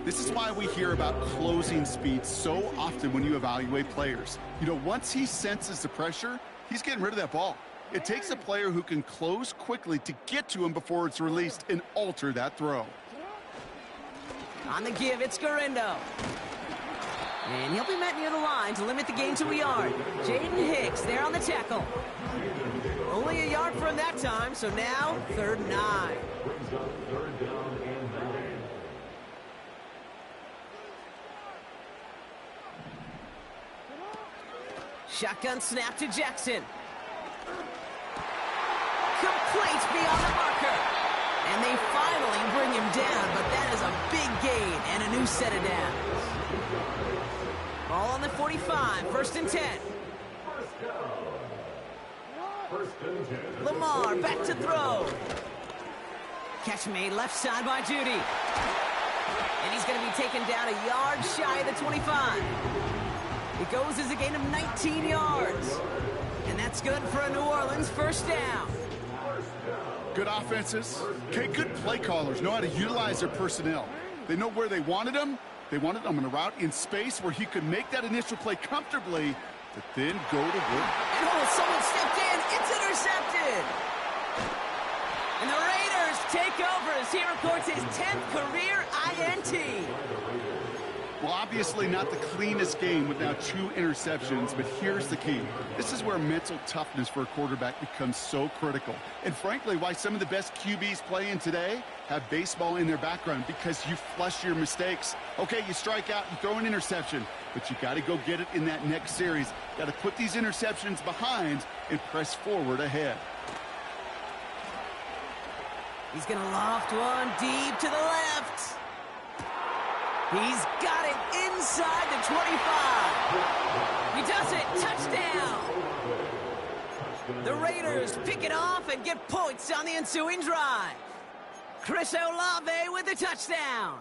This is why we hear about closing speed so often when you evaluate players. You know, once he senses the pressure, he's getting rid of that ball. It takes a player who can close quickly to get to him before it's released and alter that throw. On the give, it's Garindo. And he'll be met near the line to limit the gain to a yard. Jaden Hicks there on the tackle. Only a yard for him that time, so now 3rd and 9. Brings up 3rd down and 9. Shotgun snap to Jackson. Complete beyond the marker. And they finally bring him down, but that is a big gain and a new set of downs. Ball on the 45, 1st and 10. First and 10. Lamar back to throw. Catch made left side by Judy. And he's going to be taken down a yard shy of the 25. It goes as a gain of 19 yards. And that's good for a New Orleans 1st down. Good offenses. Okay, good play callers know how to utilize their personnel. They know where they wanted them. They wanted him on a route in space where he could make that initial play comfortably, but then go to work. And oh, someone stepped in. It's intercepted. And the Raiders take over as he records his 10th career INT. Well, obviously not the cleanest game with now 2 interceptions, but here's the key. This is where mental toughness for a quarterback becomes so critical. And frankly, why some of the best QBs playing today have baseball in their background, because you flush your mistakes. Okay, you strike out and throw an interception, but you got to go get it in that next series. Got to put these interceptions behind and press forward ahead. He's going to loft one deep to the left. He's got it inside the 25. He does it. Touchdown. The Raiders pick it off and get points on the ensuing drive. Chris Olave with the touchdown.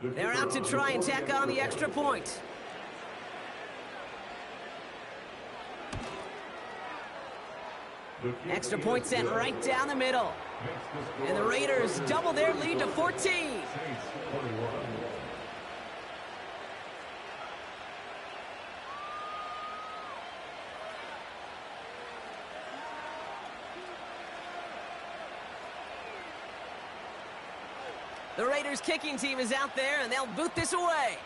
They're out to try and tack on the extra point. Extra point sent right down the middle. And the Raiders double their lead to 14. The Raiders kicking team is out there, and they'll boot this away.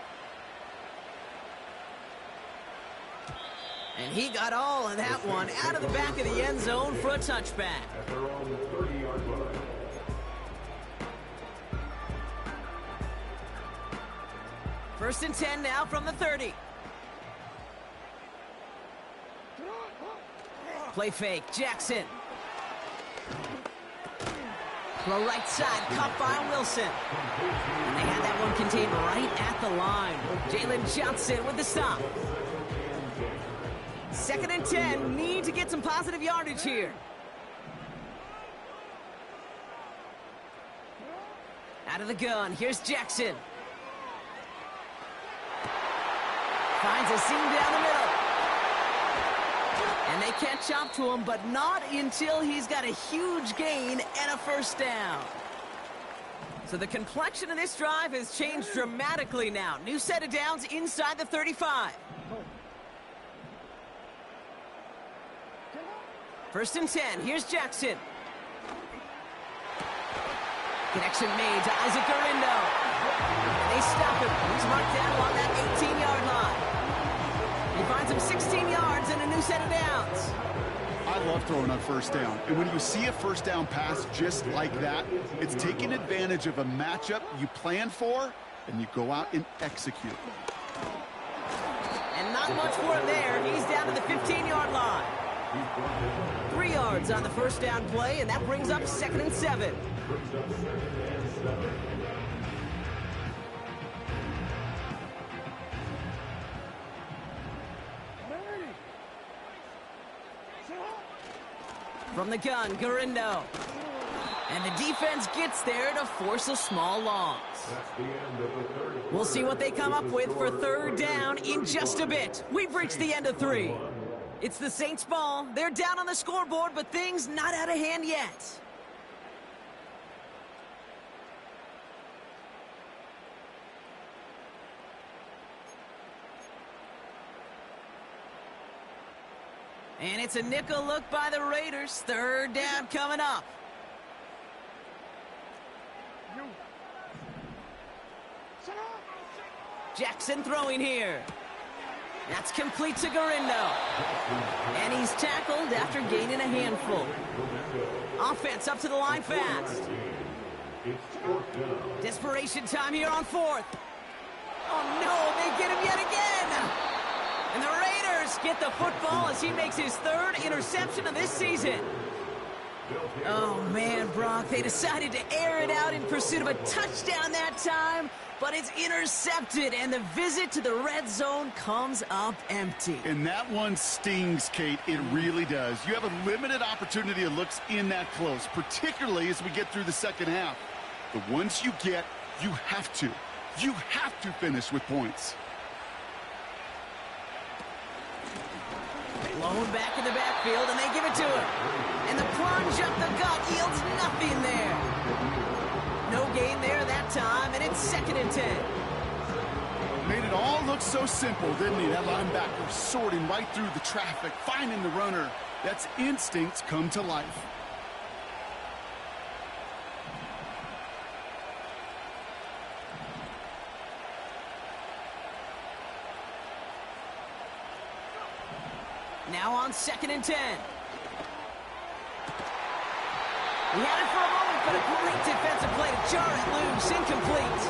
And he got all of that one out of the back of the end zone for a touchback. At their own 30-yard line. First and 10 now from the 30. Play fake, Jackson. Throw right side, caught by Wilson. And they had that one contained right at the line. Jalen Johnson with the stop. 2nd and 10, need to get some positive yardage here. Out of the gun, here's Jackson. Finds a seam down the middle. And they catch up to him, but not until he's got a huge gain and a 1st down. So the complexion of this drive has changed dramatically now. New set of downs inside the 35. 1st and 10, here's Jackson. Connection made to Isaac Garindo. They stop him. He's marked down along that 18-yard line. He finds him 16 yards and a new set of downs. I love throwing on 1st down. And when you see a 1st down pass just like that, it's taking advantage of a matchup you plan for, and you go out and execute. And not much for him there. He's down to the 15-yard line. 3 yards on the 1st down play, and that brings up 2nd and 7. From the gun, Garindo. And the defense gets there to force a small loss. We'll see what they come up with for third down in just a bit. We've reached the end of 3. It's the Saints' ball. They're down on the scoreboard, but things not out of hand yet. And it's a nickel look by the Raiders. Third down coming up. Jackson throwing here. That's complete to Garindo. And he's tackled after gaining a handful. Offense up to the line fast. Desperation time here on 4th. Oh no, they get him yet again. And the Raiders get the football as he makes his 3rd interception of this season. Oh man, Brock, they decided to air it out in pursuit of a touchdown that time, but it's intercepted, and the visit to the red zone comes up empty. And that one stings, Kate. It really does. You have a limited opportunity of looks in that close, particularly as we get through the second half. The ones you get, you have to finish with points. Blown back in the backfield, and they give it to him. And the plunge up the gut yields nothing there. No gain there that time, and it's 2nd and 10. Made it all look so simple, didn't he? That linebacker sorting right through the traffic, finding the runner. That's instincts come to life. Now on 2nd and 10. He had it for a moment, but a great defensive play to jar it loose. Incomplete.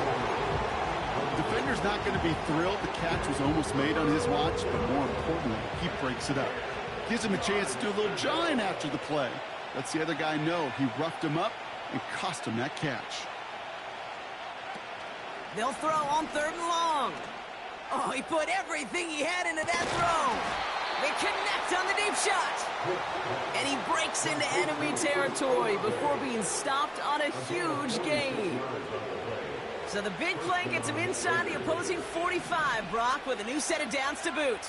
The defender's not going to be thrilled. The catch was almost made on his watch, but more importantly, he breaks it up. Gives him a chance to do a little jawing after the play. Lets the other guy know he roughed him up and cost him that catch. They'll throw on 3rd and long. Oh, he put everything he had into that throw. They connect on the deep shot. And he breaks into enemy territory before being stopped on a huge gain. So the big play gets him inside the opposing 45, Brock, with a new set of downs to boot.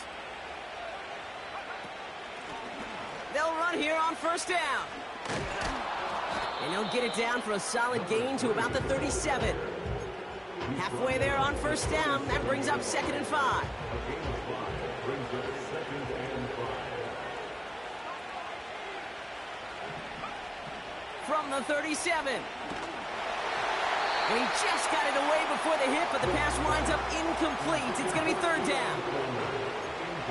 They'll run here on 1st down. And he'll get it down for a solid gain to about the 37. Halfway there on 1st down. That brings up 2nd and 5. From the 37. And he just got it away before the hit, but the pass winds up incomplete. It's going to be 3rd down.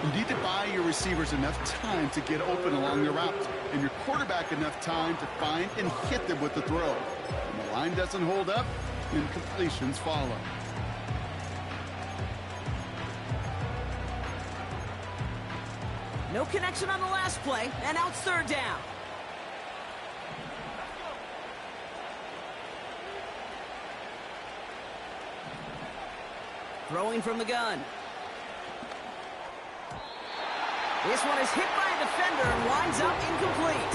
You need to buy your receivers enough time to get open along the route, and your quarterback enough time to find and hit them with the throw. When the line doesn't hold up, incompletions follow. No connection on the last play, and now it's 3rd down. Throwing from the gun. This one is hit by a defender and winds up incomplete.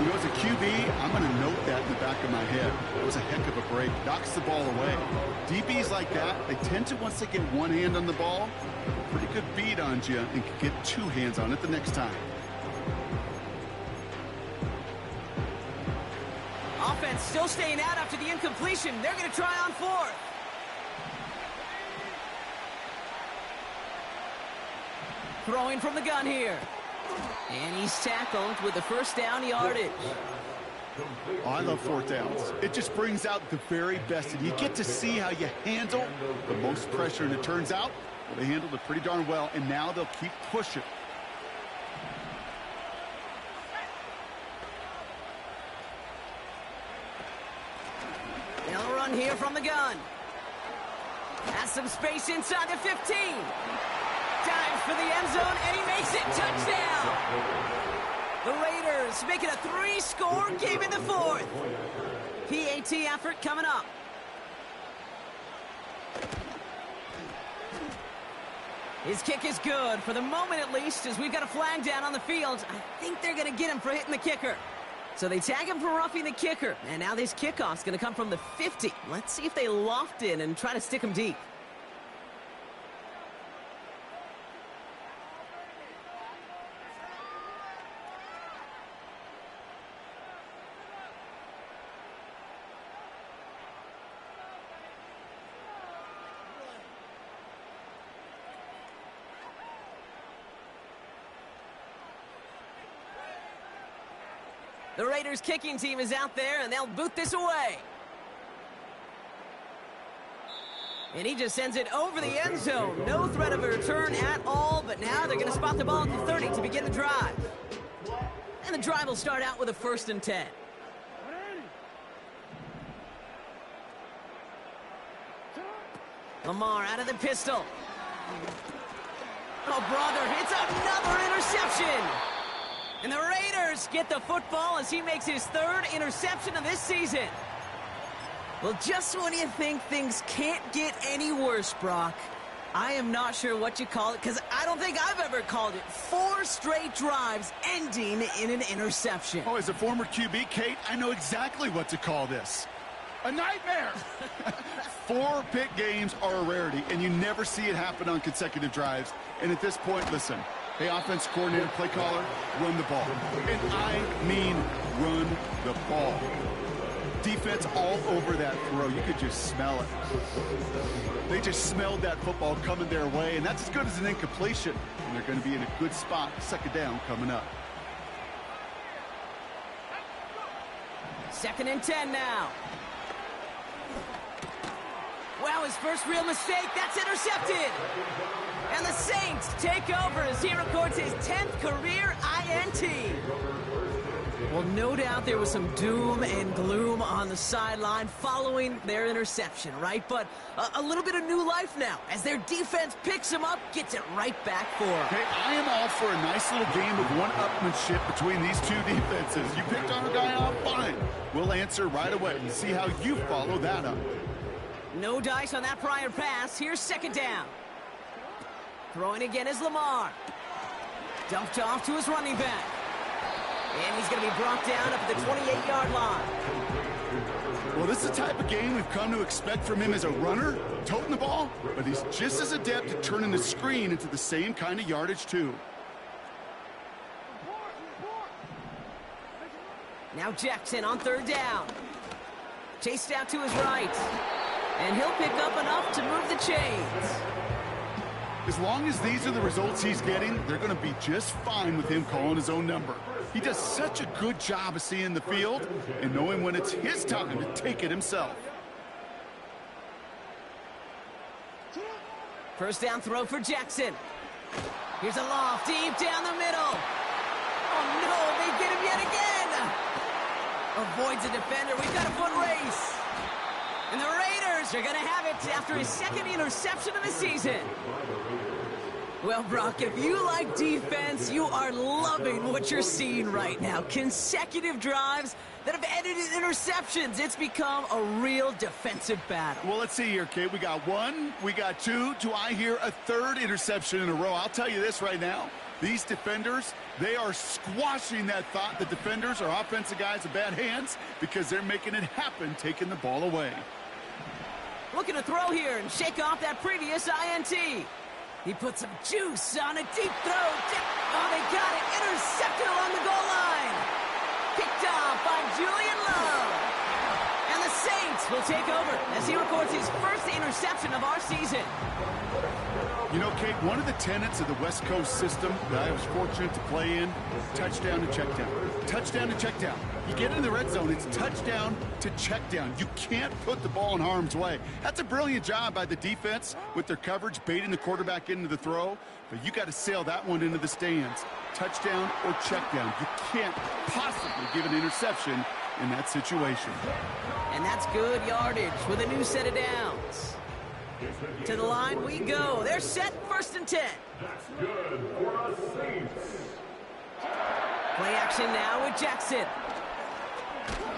You know, as a QB, I'm going to note that in the back of my head. It was a heck of a break. Knocks the ball away. DBs like that, they tend to, once they get one hand on the ball, pretty good beat on you and can get 2 hands on it the next time. Offense still staying out after the incompletion. They're going to try on 4th. Throwing from the gun here. And he's tackled with the 1st down yardage. Oh, I love 4th downs. It just brings out the very best. And you get to see how you handle the most pressure. And it turns out, well, they handled it pretty darn well. And now they'll keep pushing. They'll run here from the gun. Has some space inside the 15. Dives for the end zone, and he makes it. Touchdown! The Raiders make it a 3-score game in the 4th. PAT effort coming up. His kick is good, for the moment at least, as we've got a flag down on the field. I think they're going to get him for hitting the kicker. So they tag him for roughing the kicker, and now this kickoff's going to come from the 50. Let's see if they loft in and try to stick him deep. The Raiders kicking team is out there, and they'll boot this away. And he just sends it over the end zone. No threat of a return at all, but now they're going to spot the ball at the 30 to begin the drive. And the drive will start out with a 1st and 10. Lamar out of the pistol. Oh, brother, it's another interception. And the Raiders get the football as he makes his 3rd interception of this season. Well, just when you think things can't get any worse, Brock, I am not sure what you call it, because I don't think I've ever called it 4 straight drives ending in an interception. Oh, as a former QB, Kate, I know exactly what to call this. A nightmare! 4 pick games are a rarity, and you never see it happen on consecutive drives. And at this point, listen, hey, offense coordinator, play caller, run the ball. And I mean run the ball. Defense all over that throw. You could just smell it. They just smelled that football coming their way, and that's as good as an incompletion. And they're going to be in a good spot. 2nd down coming up. 2nd and 10 now. Wow, his first real mistake. That's intercepted. And the Saints take over as he records his 10th career INT. Well, no doubt there was some doom and gloom on the sideline following their interception, right? But a little bit of new life now as their defense picks him up, gets it right back for him. Hey, I am all for a nice little game of one-upmanship between these two defenses. You picked our guy off, fine. We'll answer right away and see how you follow that up. No dice on that prior pass. Here's 2nd down. Throwing again is Lamar. Dumped off to his running back. And he's going to be brought down up at the 28-yard line. Well, this is the type of game we've come to expect from him as a runner, toting the ball, but he's just as adept at turning the screen into the same kind of yardage, too. Now Jackson on 3rd down. Chased out to his right. And he'll pick up enough to move the chains. As long as these are the results he's getting, they're going to be just fine with him calling his own number. He does such a good job of seeing the field and knowing when it's his time to take it himself. 1st down throw for Jackson. Here's a loft deep down the middle. Oh, no, they get him yet again. Avoids a defender. We've got a foot race. And the Raiders are going to have it after his 2nd interception of the season. Well, Brock, if you like defense, you are loving what you're seeing right now. Consecutive drives that have ended in interceptions. It's become a real defensive battle. Well, let's see here, Kate. We got 1, we got 2. Do I hear a 3rd interception in a row? I'll tell you this right now. These defenders, they are squashing that thought the defenders are offensive guys with bad hands because they're making it happen, taking the ball away. Looking to throw here and shake off that previous INT. He put some juice on a deep throw. Oh, they got it. Intercepted along the goal line. Picked off by Julian Love. And the Saints will take over as he records his 1st interception of our season. You know, Kate, one of the tenets of the West Coast system that I was fortunate to play in, touchdown to check down. Touchdown to check down. You get in the red zone, it's touchdown to check down. You can't put the ball in harm's way. That's a brilliant job by the defense with their coverage, baiting the quarterback into the throw. But you got to sail that one into the stands. Touchdown or check down. You can't possibly give an interception in that situation. And that's good yardage with a new set of downs. To the line we go. They're set, 1st and 10. That's good for the Saints. Play action now with Jackson.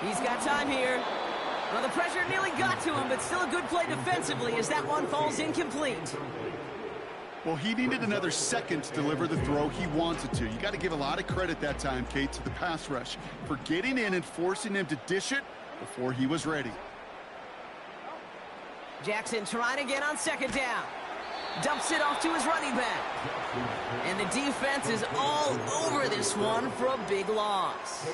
He's got time here. Well, the pressure nearly got to him, but still a good play defensively as that one falls incomplete. Well, he needed another second to deliver the throw he wanted to. You got to give a lot of credit that time, Kate, to the pass rush for getting in and forcing him to dish it before he was ready. Jackson trying to get on second down. Dumps it off to his running back. And the defense is all over this one for a big loss.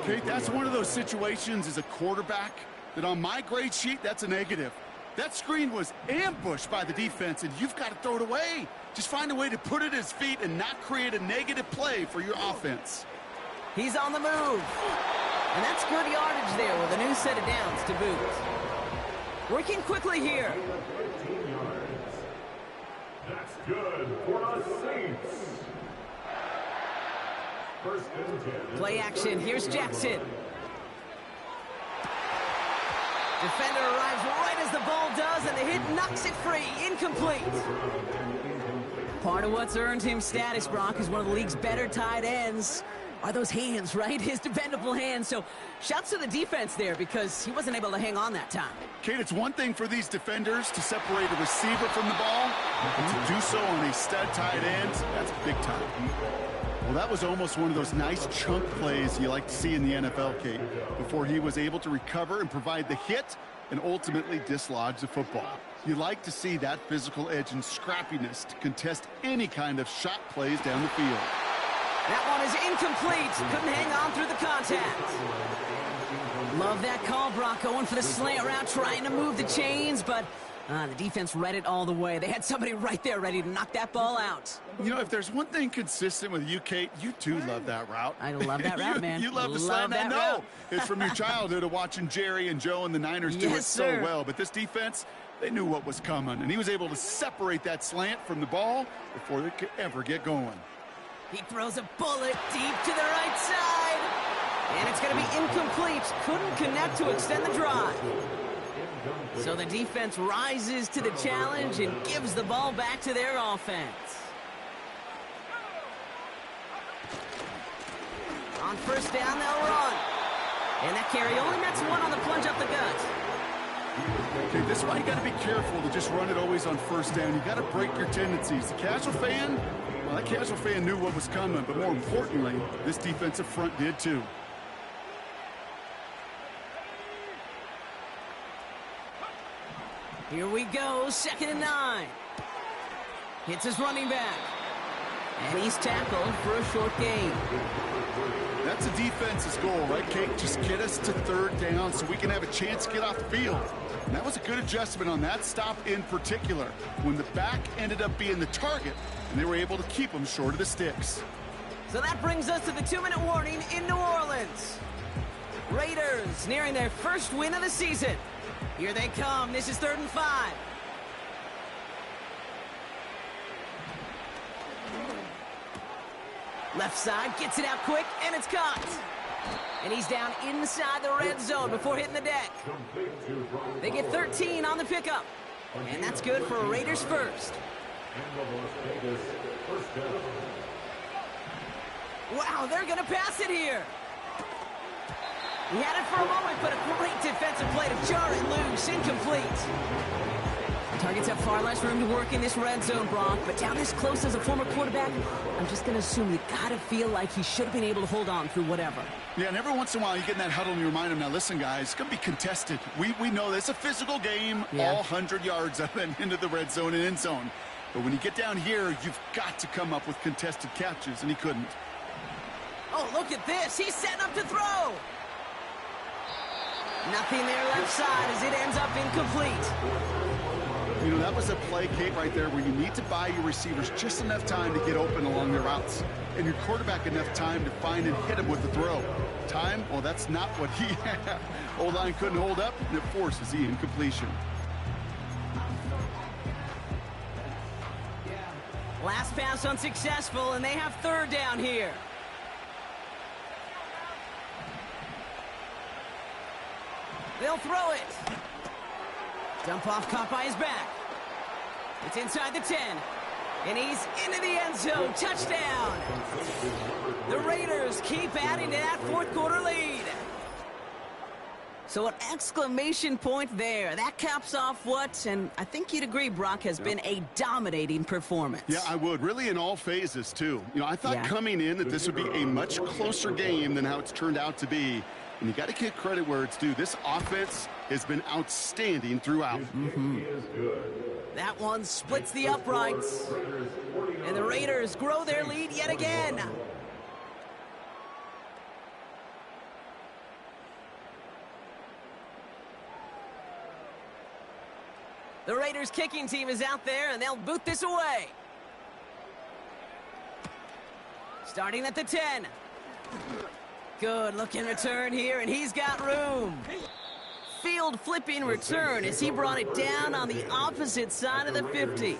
Kate, that's one of those situations as a quarterback that on my grade sheet, that's a negative. That screen was ambushed by the defense, and you've got to throw it away. Just find a way to put it at his feet and not create a negative play for your offense. He's on the move. And that's good yardage there with a new set of downs to boot. Working quickly here. 15 yards. That's good for the Saints. First and 10. Play action. Here's Jackson. Defender arrives right as the ball does, and the hit knocks it free. Incomplete. Part of what's earned him status, Brock, is one of the league's better tight ends. Are those hands, right? His dependable hands. So shouts to the defense there because he wasn't able to hang on that time. Kate, it's one thing for these defenders to separate a receiver from the ball, but to do so on a stud tight end, that's big time. Well, that was almost one of those nice chunk plays you like to see in the NFL, Kate, before he was able to recover and provide the hit and ultimately dislodge the football. You like to see that physical edge and scrappiness to contest any kind of shot plays down the field. That one is incomplete. Couldn't hang on through the contact. Love that call, Brock. Going for the slant route, trying to move the chains, but the defense read it all the way. They had somebody right there ready to knock that ball out. You know, if there's one thing consistent with you, Kate, you do love that route. I love that route, man. You love the slant. I know. It's from your childhood of watching Jerry and Joe and the Niners do it so well. But this defense, they knew what was coming, and he was able to separate that slant from the ball before they could ever get going. He throws a bullet deep to the right side. And it's going to be incomplete. Couldn't connect to extend the drive. So the defense rises to the challenge and gives the ball back to their offense. On first down, they'll run. And that carry only nets one on the plunge up the gut. Okay, this is why you got to be careful to just run it always on first down. You got to break your tendencies. The casual fan, well, that casual fan knew what was coming, but more importantly, this defensive front did too. Here we go, 2nd and 9. Hits his running back. And he's tackled for a short gain. That's a defense's goal, right, Kate? Just get us to 3rd down so we can have a chance to get off the field. And that was a good adjustment on that stop in particular, when the back ended up being the target, and they were able to keep him short of the sticks. So that brings us to the 2-minute warning in New Orleans. Raiders nearing their first win of the season. Here they come. This is 3rd and 5. Left side, gets it out quick, and it's caught. And he's down inside the red zone before hitting the deck. They get 13 on the pickup. And that's good for a Raiders first. Wow, they're going to pass it here. He had it for a moment, but a great defensive play to jar it loose. Incomplete. Targets have far less room to work in this red zone, Brock, but down this close as a former quarterback, I'm just going to assume you got to feel like he should have been able to hold on through whatever. Yeah, and every once in a while you get in that huddle and you remind him, now listen, guys, it's going to be contested. We know this. It's a physical game, all 100 yards up and into the red zone and end zone. But when you get down here, you've got to come up with contested catches, and he couldn't. Oh, look at this. He's setting up to throw. Nothing there left side as it ends up incomplete. You know, that was a play, Kate, right there where you need to buy your receivers just enough time to get open along their routes. And your quarterback enough time to find and hit him with the throw. Time? Well, that's not what he had. O-line couldn't hold up, and it forces the incompletion. Last pass unsuccessful, and they have 3rd down here. They'll throw it. Dump off caught by his back. It's inside the 10. And he's into the end zone. Touchdown. The Raiders keep adding to that 4th quarter lead. So an exclamation point there. That caps off what, and I think you'd agree, Brock, has been a dominating performance. Yeah, I would. Really in all phases, too. You know, I thought coming in that this would be a much closer game than how it's turned out to be. And you got to give credit where it's due. This offense has been outstanding throughout. That one splits the uprights. And the Raiders grow their lead yet again. The Raiders kicking team is out there, and they'll boot this away. Starting at the 10. Good looking return here, and he's got room. Field flipping return as he brought it down on the opposite side of the 50.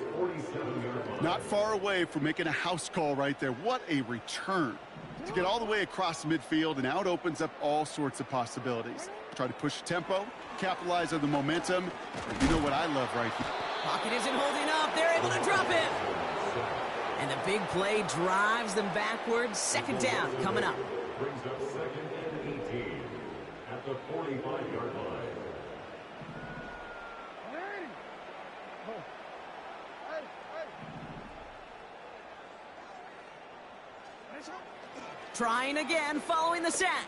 Not far away from making a house call right there. What a return. To get all the way across midfield, and now it opens up all sorts of possibilities. Try to push tempo, capitalize on the momentum. And you know what I love right here. Pocket isn't holding up. They're able to drop it. And the big play drives them backwards. Second down coming up. Brings up second and 18 at the 45-yard line. Trying again following the sack.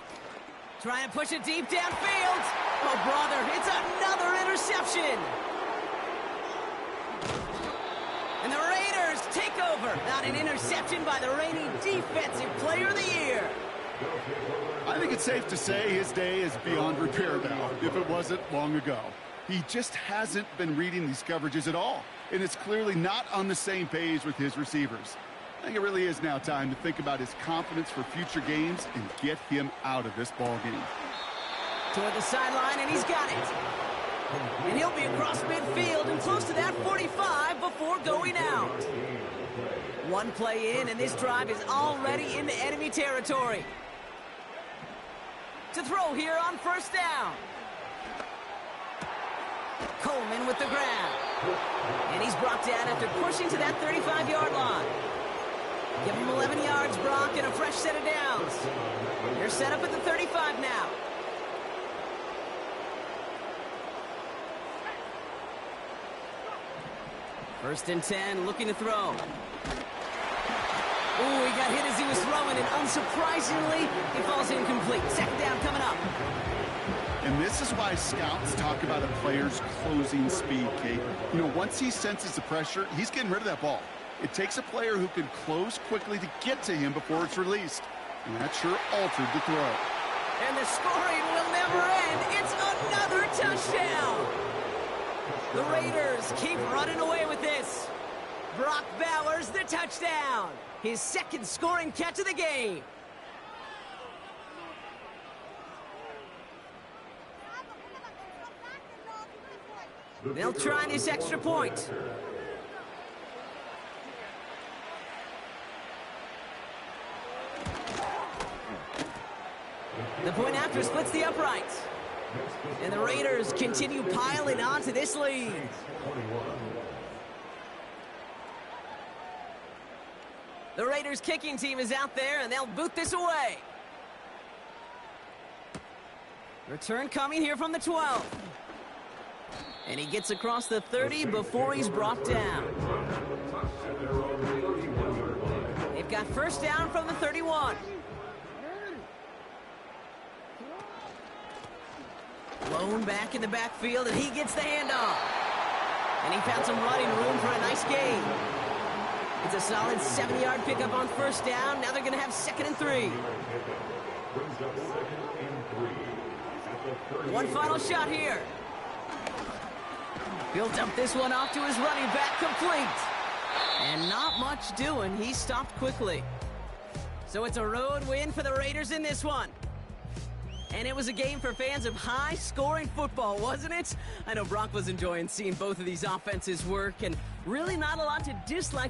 Trying to push it deep downfield. Oh, brother, it's another interception. And the Raiders take over. Not an interception by the reigning Defensive Player of the Year. I think it's safe to say his day is beyond repair now, if it wasn't long ago. He just hasn't been reading these coverages at all, and it's clearly not on the same page with his receivers. I think it really is now time to think about his confidence for future games and get him out of this ball game. Toward the sideline, and he's got it. And he'll be across midfield and close to that 45 before going out. One play in, and this drive is already into enemy territory. To throw here on first down. Coleman with the grab. And he's brought down after pushing to that 35-yard line. Give him 11 yards, Brock, and a fresh set of downs. They're set up at the 35 now. First and 10, looking to throw. Ooh, he got hit as he was throwing, and unsurprisingly, he falls incomplete. Second down coming up. And this is why scouts talk about a player's closing speed, Kate. You know, once he senses the pressure, he's getting rid of that ball. It takes a player who can close quickly to get to him before it's released. And that sure altered the throw. And the scoring will never end. It's another touchdown. The Raiders keep running away with this. Brock Bowers, the touchdown. His second scoring catch of the game. They'll try this extra point. The point after splits the uprights. And the Raiders continue piling onto this lead. The Raiders kicking team is out there, and they'll boot this away. Return coming here from the 12. And he gets across the 30 before he's brought down. They've got first down from the 31. Blown back in the backfield, and he gets the handoff. And he found some running room for a nice gain. It's a solid 7-yard pickup on first down. Now they're going to have second and 3. One final shot here. Built up this one off to his running back, complete. And not much doing. He stopped quickly. So it's a road win for the Raiders in this one. And it was a game for fans of high-scoring football, wasn't it? I know Brock was enjoying seeing both of these offenses work, and really not a lot to dislike.